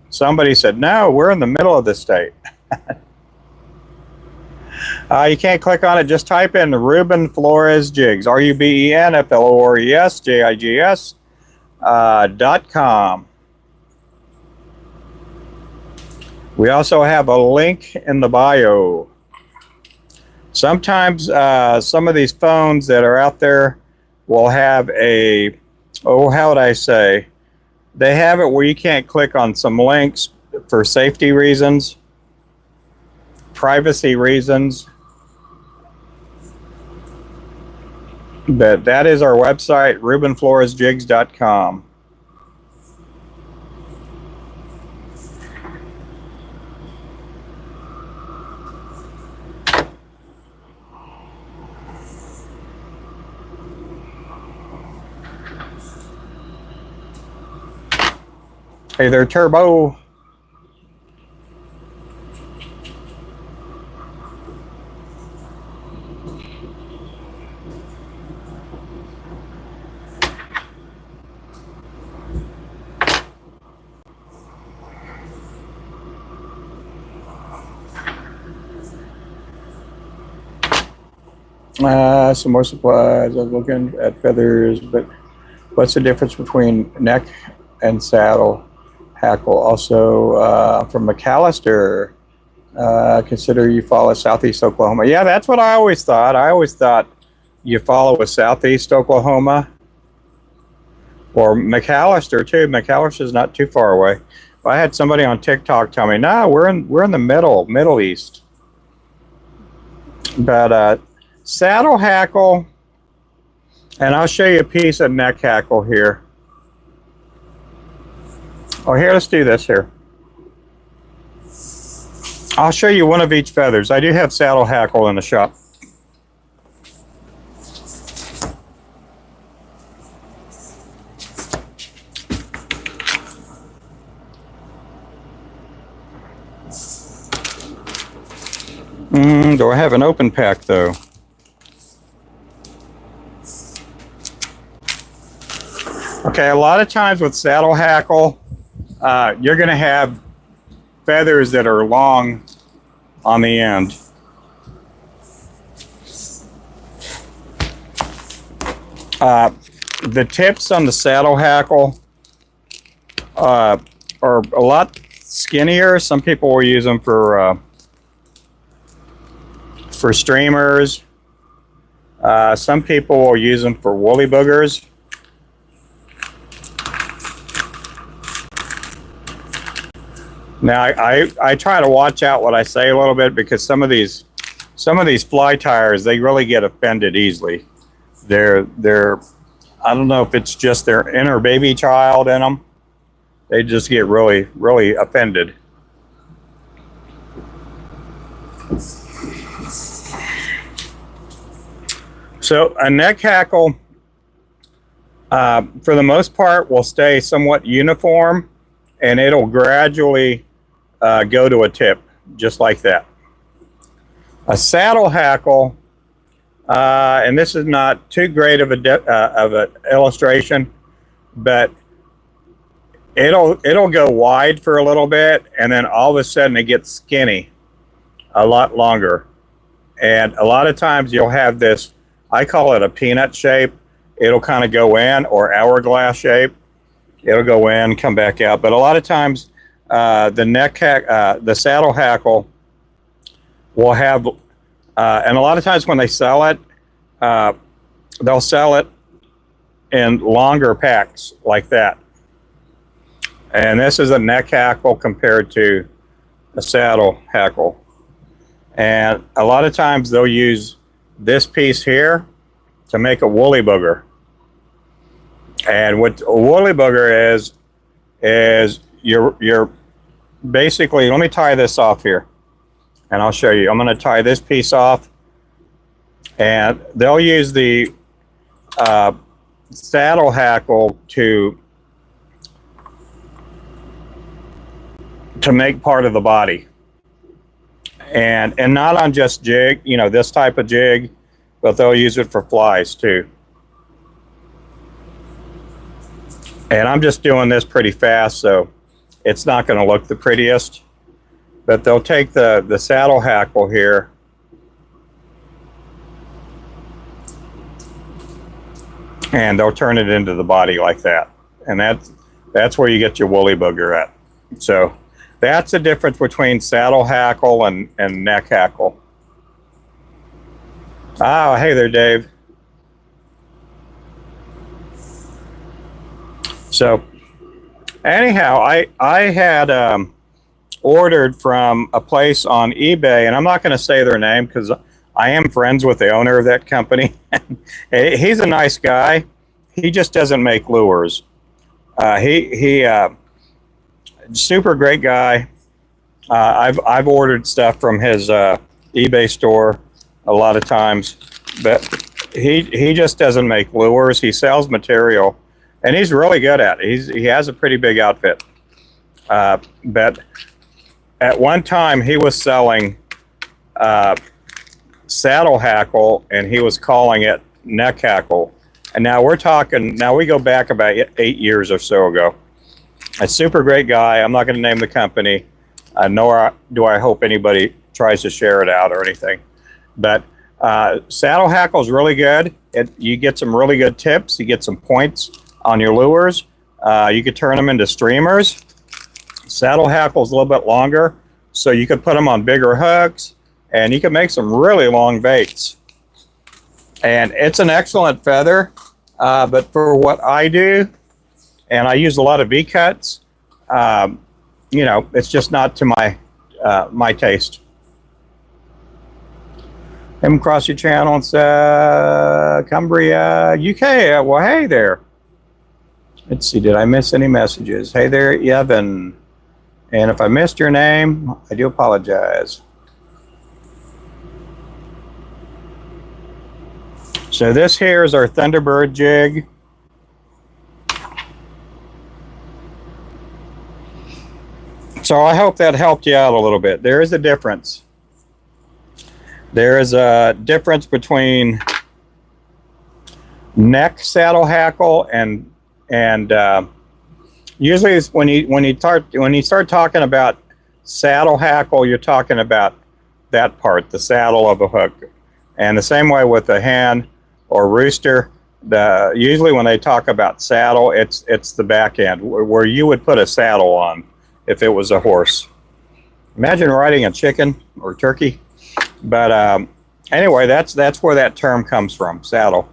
somebody said, no, we're in the middle of the state. You can't click on it. Just type in Ruben Flores Jigs, RubenFloresJigs.com. We also have a link in the bio. Sometimes some of these phones that are out there will have a, how would I say? They have it where you can't click on some links for safety reasons, privacy reasons. But that is our website, RubenFloresJigs.com. Hey there, Turbo. Some more supplies. I was looking at feathers, but what's the difference between neck and saddle? Hackle. Also from McAllister, consider Eufaula Southeast Oklahoma. Yeah, that's what I always thought. I always thought Eufaula was Southeast Oklahoma, or McAllister too. McAllister's not too far away. But I had somebody on TikTok tell me, no, we're in the Middle East. But saddle hackle, and I'll show you a piece of neck hackle here. Oh, here, let's do this here. I'll show you one of each feathers. I do have saddle hackle in the shop. Do I have an open pack though? Okay, a lot of times with saddle hackle, you're going to have feathers that are long on the end. The tips on the saddle hackle are a lot skinnier. Some people will use them for streamers. Some people will use them for woolly boogers. Now I try to watch out what I say a little bit, because some of these fly tires, they really get offended easily. They're I don't know if it's just their inner baby child in them. They just get really offended. So a neck hackle, for the most part, will stay somewhat uniform, and it'll gradually go to a tip, just like that. A saddle hackle, and this is not too great of an illustration, but it'll go wide for a little bit, and then all of a sudden it gets skinny, a lot longer. And a lot of times you'll have this, I call it a peanut shape. It'll kind of go in, or hourglass shape. It'll go in, come back out. But a lot of times, the saddle hackle will have, and a lot of times when they sell it, they'll sell it in longer packs like that. And this is a neck hackle compared to a saddle hackle. And a lot of times they'll use this piece here to make a woolly booger. And what a woolly booger is you're basically, let me tie this off here and I'll show you. I'm going to tie this piece off, and they'll use the saddle hackle to make part of the body. And not on just jig, you know, this type of jig, but they'll use it for flies too. And I'm just doing this pretty fast, so it's not going to look the prettiest. But they'll take the saddle hackle here and they'll turn it into the body like that. And that's where you get your woolly booger at. So that's the difference between saddle hackle and neck hackle. Oh, hey there, Dave. So anyhow, I had ordered from a place on eBay, and I'm not going to say their name because I am friends with the owner of that company. He's a nice guy. He just doesn't make lures. He super great guy. I've ordered stuff from his eBay store a lot of times, but he just doesn't make lures. He sells material, and he's really good at it. He has a pretty big outfit. But at one time he was selling saddle hackle, and he was calling it neck hackle. And now we go back about 8 years or so ago. A super great guy. I'm not going to name the company, nor do I hope anybody tries to share it out or anything. But saddle hackle is really good. You get some really good tips. You get some points on your lures. You could turn them into streamers. Saddle hackle is a little bit longer, so you could put them on bigger hooks, and you can make some really long baits. And it's an excellent feather, but for what I do, and I use a lot of V-cuts, you know, it's just not to my taste. Came across your channel and Cumbria, UK. Well, hey there. Let's see, did I miss any messages? Hey there, Evan. And if I missed your name, I do apologize. So this here is our Thunderbird jig. So I hope that helped you out a little bit. There is a difference. There is a difference between neck saddle hackle and usually it's when you start talking about saddle hackle, you're talking about that part, the saddle of a hook. And the same way with the hen or rooster, usually when they talk about saddle, it's the back end where you would put a saddle on if it was a horse. Imagine riding a chicken or turkey. But anyway, that's where that term comes from, saddle.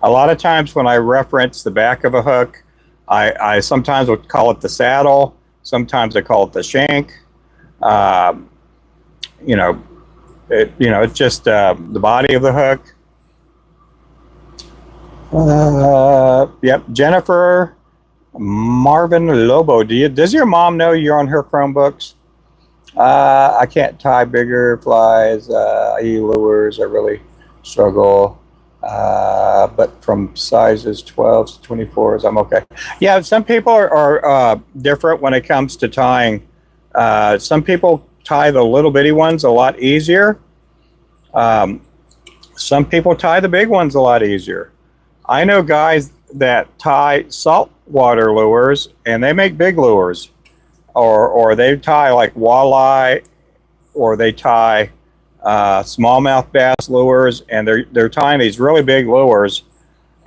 A lot of times when I reference the back of a hook, I sometimes would call it the saddle. Sometimes I call it the shank. It's just the body of the hook. Yep, Jennifer Marvin Lobo. Does your mom know you're on her Chromebooks? I can't tie bigger flies. I.e. lures. I really struggle. But from sizes 12s to 24s, I'm okay. Yeah, some people are different when it comes to tying. Some people tie the little bitty ones a lot easier. Some people tie the big ones a lot easier. I know guys that tie saltwater lures and they make big lures, or they tie like walleye, or they tie smallmouth bass lures, and they're tying these really big lures,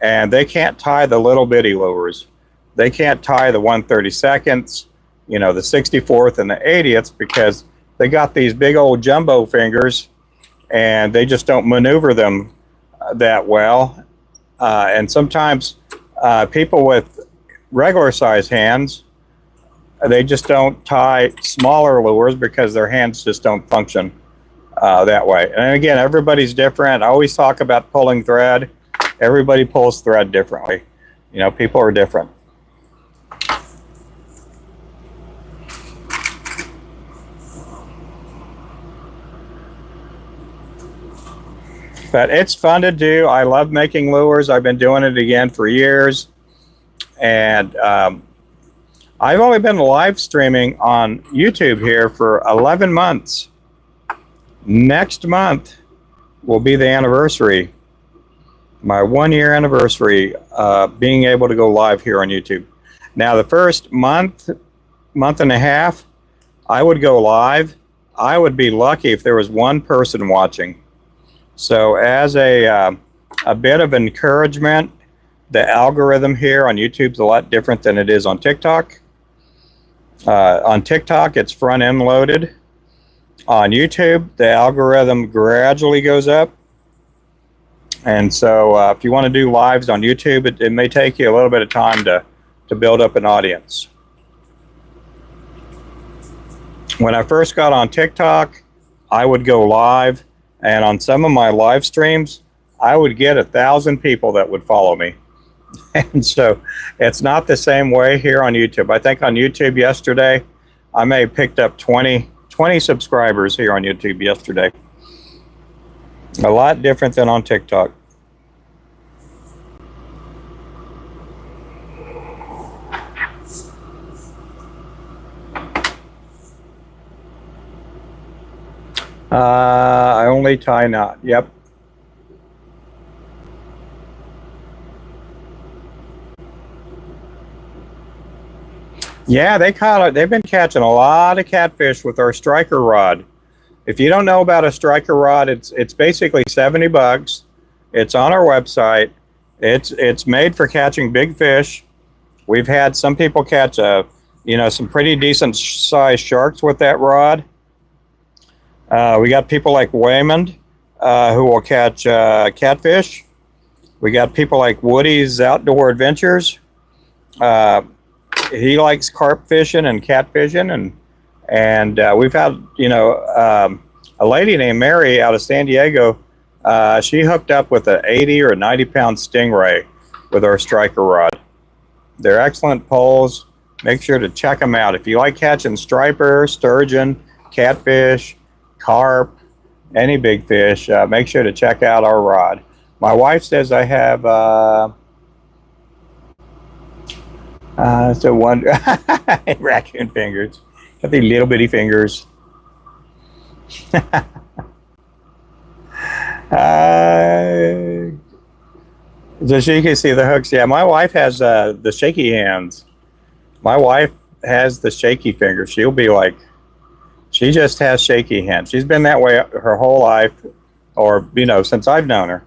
and they can't tie the little bitty lures. They can't tie the 1/32, the 64th and the 80th, because they got these big old jumbo fingers, and they just don't maneuver them that well. And sometimes people with regular size hands They just don't tie smaller lures because their hands just don't function that way. And again, everybody's different. I always talk about pulling thread. Everybody pulls thread differently. You know, people are different. But it's fun to do. I love making lures. I've been doing it again for years. And I've only been live streaming on YouTube here for 11 months. Next month will be the anniversary, my 1-year anniversary, being able to go live here on YouTube. Now, the first month and a half, I would go live. I would be lucky if there was one person watching. So as a bit of encouragement, the algorithm here on YouTube is a lot different than it is on TikTok. On TikTok, it's front end loaded. On YouTube, the algorithm gradually goes up. And so if you want to do lives on YouTube, it may take you a little bit of time to build up an audience. When I first got on TikTok, I would go live. And on some of my live streams, I would get 1,000 people that would follow me. And so it's not the same way here on YouTube. I think on YouTube yesterday, I may have picked up 20 subscribers here on YouTube yesterday. A lot different than on TikTok. I only tie knot. Yep. Yeah, they've been catching a lot of catfish with our striker rod. If you don't know about a striker rod, it's basically $70. It's on our website. It's made for catching big fish. We've had some people catch some pretty decent sized sharks with that rod. We got people like Waymond who will catch catfish. We got people like Woody's Outdoor Adventures. He likes carp fishing and catfishing, and we've had a lady named Mary out of San Diego. She hooked up with an 80 or 90 pound stingray with our striker rod. They're excellent poles. Make sure to check them out. If you like catching striper, sturgeon, catfish, carp, any big fish, make sure to check out our rod. My wife says I have one raccoon fingers. Got these little bitty fingers. So you can see the hooks. Yeah, my wife has the shaky hands. My wife has the shaky fingers. She'll be like, she just has shaky hands. She's been that way her whole life, or since I've known her.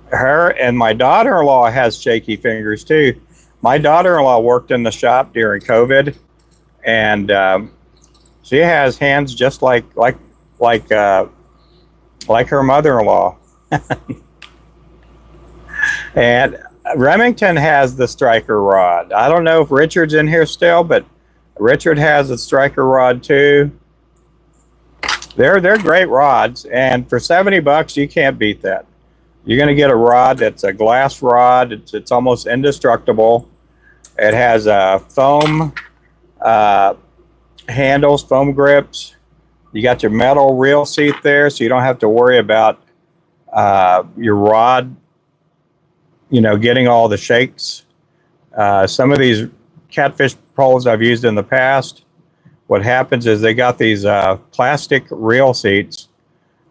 Her and my daughter-in-law has shaky fingers too. My daughter-in-law worked in the shop during COVID, and she has hands just like her mother-in-law. And Remington has the striker rod. I don't know if Richard's in here still, but Richard has a striker rod too. They're great rods, and for $70, you can't beat that. You're going to get a rod that's a glass rod. It's almost indestructible. It has foam handles, foam grips. You got your metal reel seat there, so you don't have to worry about your rod, getting all the shakes. Some of these catfish poles I've used in the past, what happens is they got these plastic reel seats,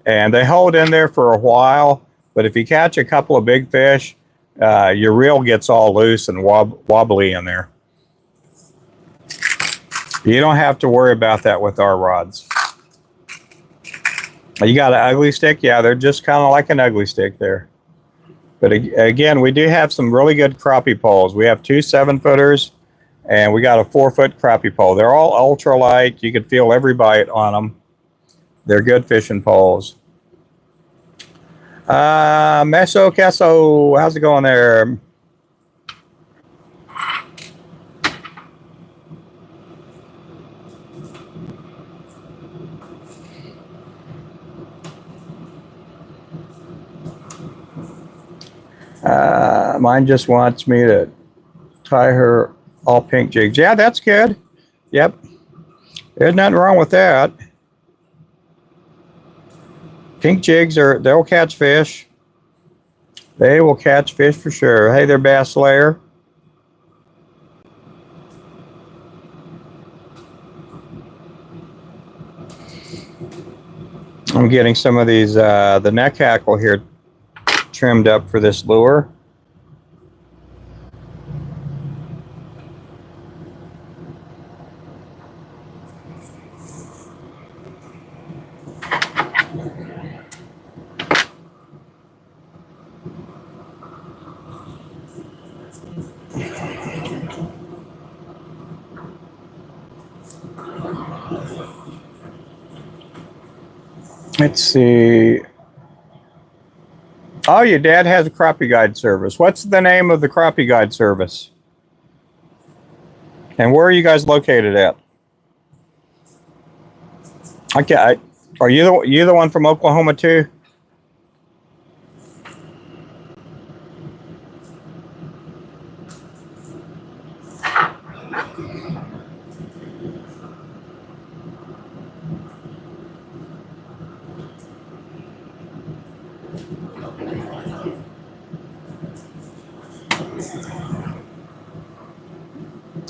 and they hold in there for a while. But if you catch a couple of big fish, your reel gets all loose and wobbly in there. You don't have to worry about that with our rods. You got an ugly stick? Yeah, they're just kind of like an ugly stick there. But again, we do have some really good crappie poles. We have 2 7-footers, and we got a 4-foot crappie pole. They're all ultralight. You can feel every bite on them. They're good fishing poles. Meso Queso, how's it going there? Mine just wants me to tie her all pink jigs. Yeah, that's good. Yep. There's nothing wrong with that. Pink jigs they'll catch fish. They will catch fish for sure. Hey there, bass layer. I'm getting some of these, the neck hackle here trimmed up for this lure. Let's see. Oh, your dad has a crappie guide service. What's the name of the crappie guide service? And where are you guys located at? Okay, are you the one from Oklahoma too?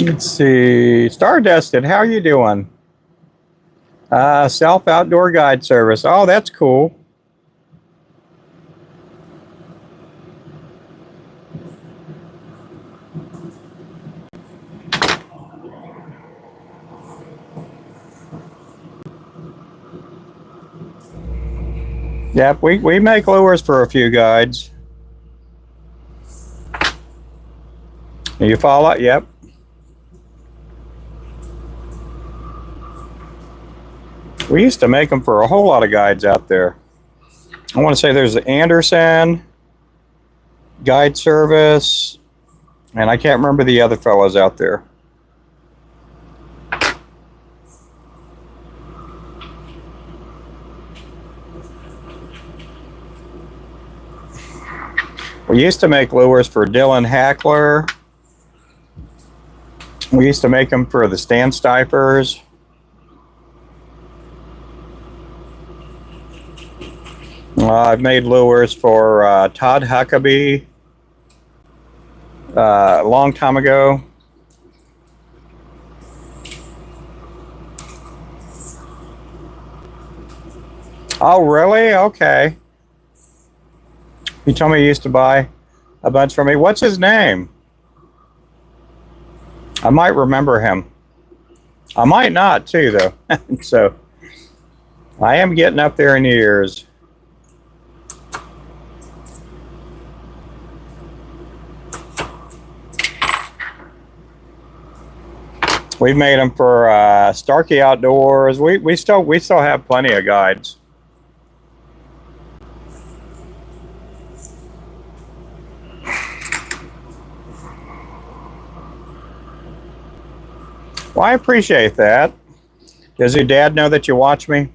Let's see. Stardusted, how are you doing? Self outdoor guide service. Oh, that's cool. Yep, we make lures for a few guides. You follow? Yep. We used to make them for a whole lot of guides out there. I want to say there's the Anderson guide service, and I can't remember the other fellows out there. We used to make lures for Dylan Hackler. We used to make them for the Stan Stipers. I've made lures for Todd Huckabee a long time ago. Oh, really? Okay. You told me you used to buy a bunch from me. What's his name? I might remember him. I might not too, though. So I am getting up there in years. We've made them for Starkey Outdoors. We still have plenty of guides. Well, I appreciate that. Does your dad know that you watch me?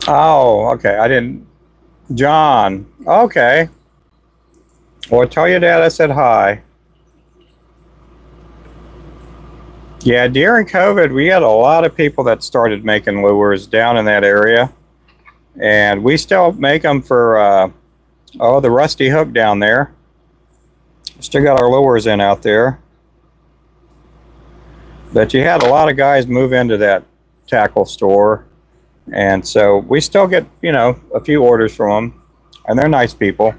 Oh, okay. I didn't. John. Okay. Well, tell your dad I said hi. Yeah, during COVID, we had a lot of people that started making lures down in that area. And we still make them for, the Rusty Hook down there. Still got our lures in out there. But you had a lot of guys move into that tackle store. And so we still get, a few orders from them. And they're nice people.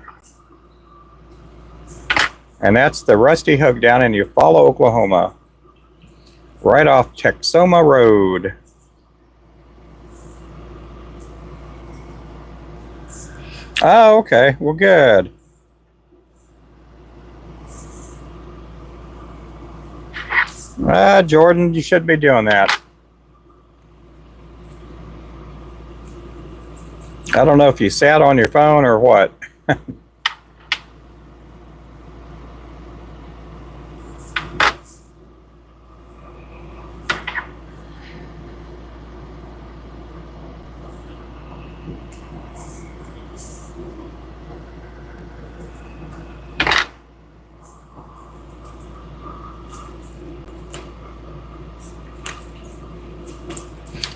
And that's the Rusty Hook down in Eufaula, Oklahoma. Right off Texoma Road. Oh, okay. Well, good. Jordan, you should be doing that. I don't know if you sat on your phone or what.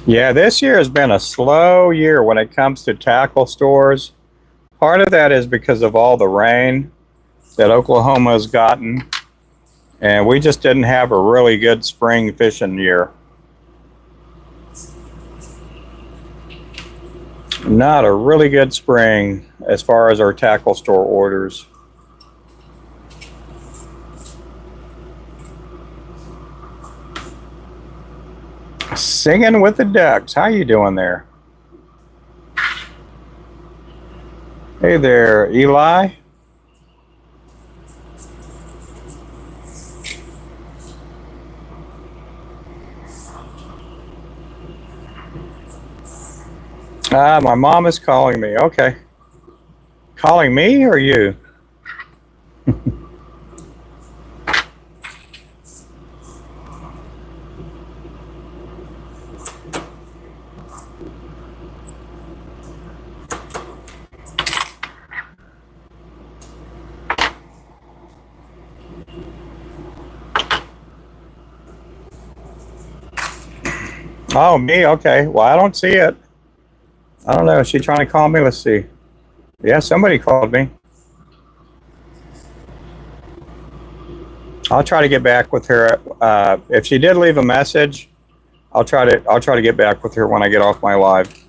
Yeah, this year has been a slow year when it comes to tackle stores. Part of that is because of all the rain that Oklahoma has gotten, and we just didn't have a really good spring fishing year. Not a really good spring as far as our tackle store orders. Singing with the ducks. How you doing there? Hey there, Eli. My mom is calling me. Okay. Calling me or you? Oh, me? Okay. Well, I don't see it. I don't know. Is she trying to call me? Let's see. Yeah, somebody called me. I'll try to get back with her. If she did leave a message, I'll try to get back with her when I get off my live.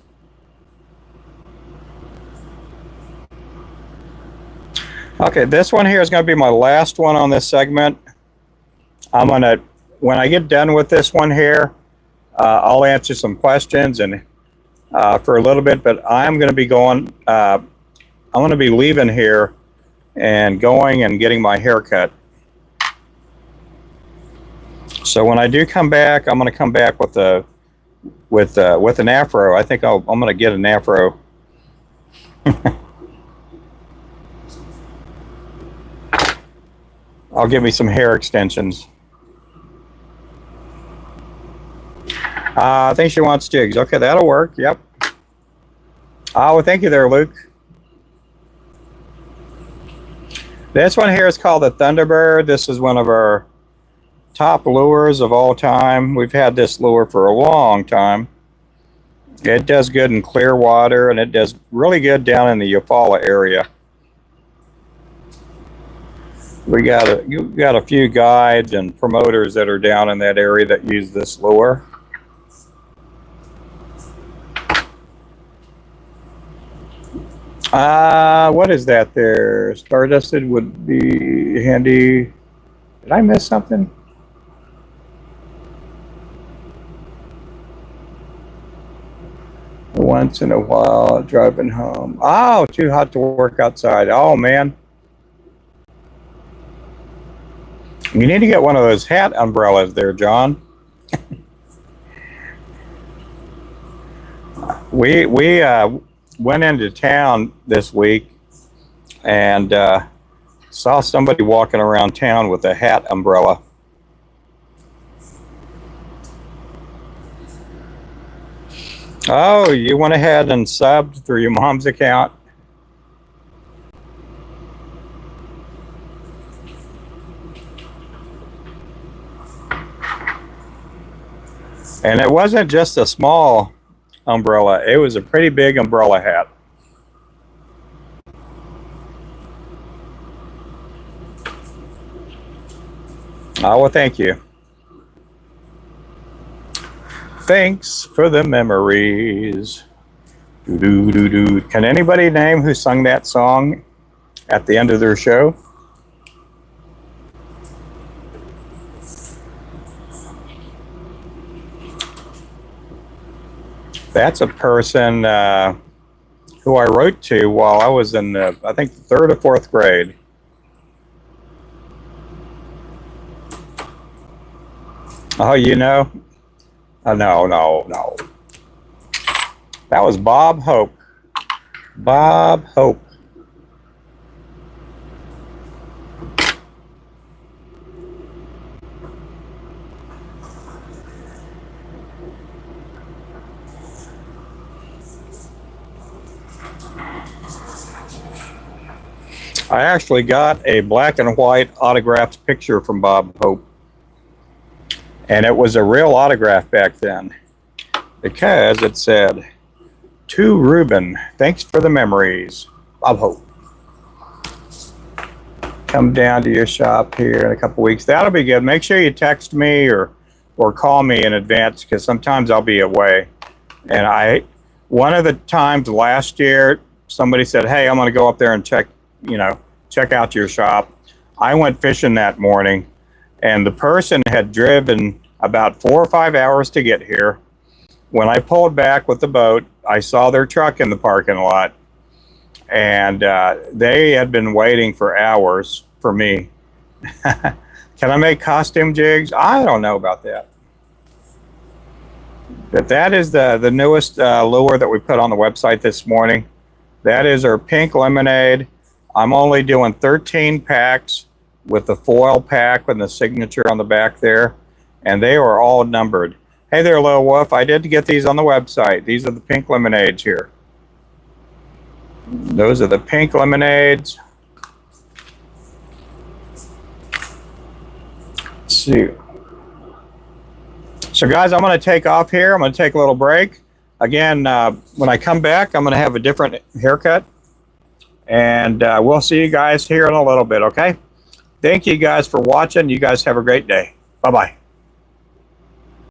Okay, this one here is going to be my last one on this segment. When I get done with this one here, I'll answer some questions and for a little bit, but I'm going to be going. I'm going to be leaving here and going and getting my hair cut. So when I do come back, I'm going to come back with an afro. I think I'm going to get an afro. I'll give me some hair extensions. I think she wants jigs. Okay, that'll work. Yep. Oh, well, thank you there, Luke. This one here is called the Thunderbird. This is one of our top lures of all time. We've had this lure for a long time. It does good in clear water, and it does really good down in the Eufaula area. We got a few guides and promoters that are down in that area that use this lure. What is that there? Stardusted would be handy. Did I miss something? Once in a while, driving home. Oh, too hot to work outside. Oh, man. You need to get one of those hat umbrellas there, John. We went into town this week and saw somebody walking around town with a hat umbrella. Oh, you went ahead and subbed through your mom's account? And it wasn't just a small umbrella, it was a pretty big umbrella hat. Oh, well, thank you. Thanks for the memories. Doo-doo-doo-doo. Can anybody name who sung that song at the end of their show? That's a person who I wrote to while I was in the, I think, third or fourth grade. Oh, you know? No. That was Bob Hope. Bob Hope. I actually got a black and white autographed picture from Bob Hope. And it was a real autograph back then because it said, "To Ruben, thanks for the memories, Bob Hope. Come down to your shop here in a couple weeks." That'll be good. Make sure you text me or call me in advance because sometimes I'll be away. And one of the times last year, somebody said, "Hey, I'm going to go up there and check out your shop." I went fishing that morning, and the person had driven about 4 or 5 hours to get here. When I pulled back with the boat, I saw their truck in the parking lot, and they had been waiting for hours for me. Can I make costume jigs? I don't know about that. But that is the newest lure that we put on the website this morning. That is our pink lemonade. I'm only doing 13 packs with the foil pack and the signature on the back there, and they are all numbered. Hey there, Lil Wolf. I did get these on the website. These are the pink lemonades here. Those are the pink lemonades. Let's see. So guys, I'm going to take off here. I'm going to take a little break. Again, when I come back, I'm going to have a different haircut. And we'll see you guys here in a little bit, okay? Thank you guys for watching. You guys have a great day. Bye-bye.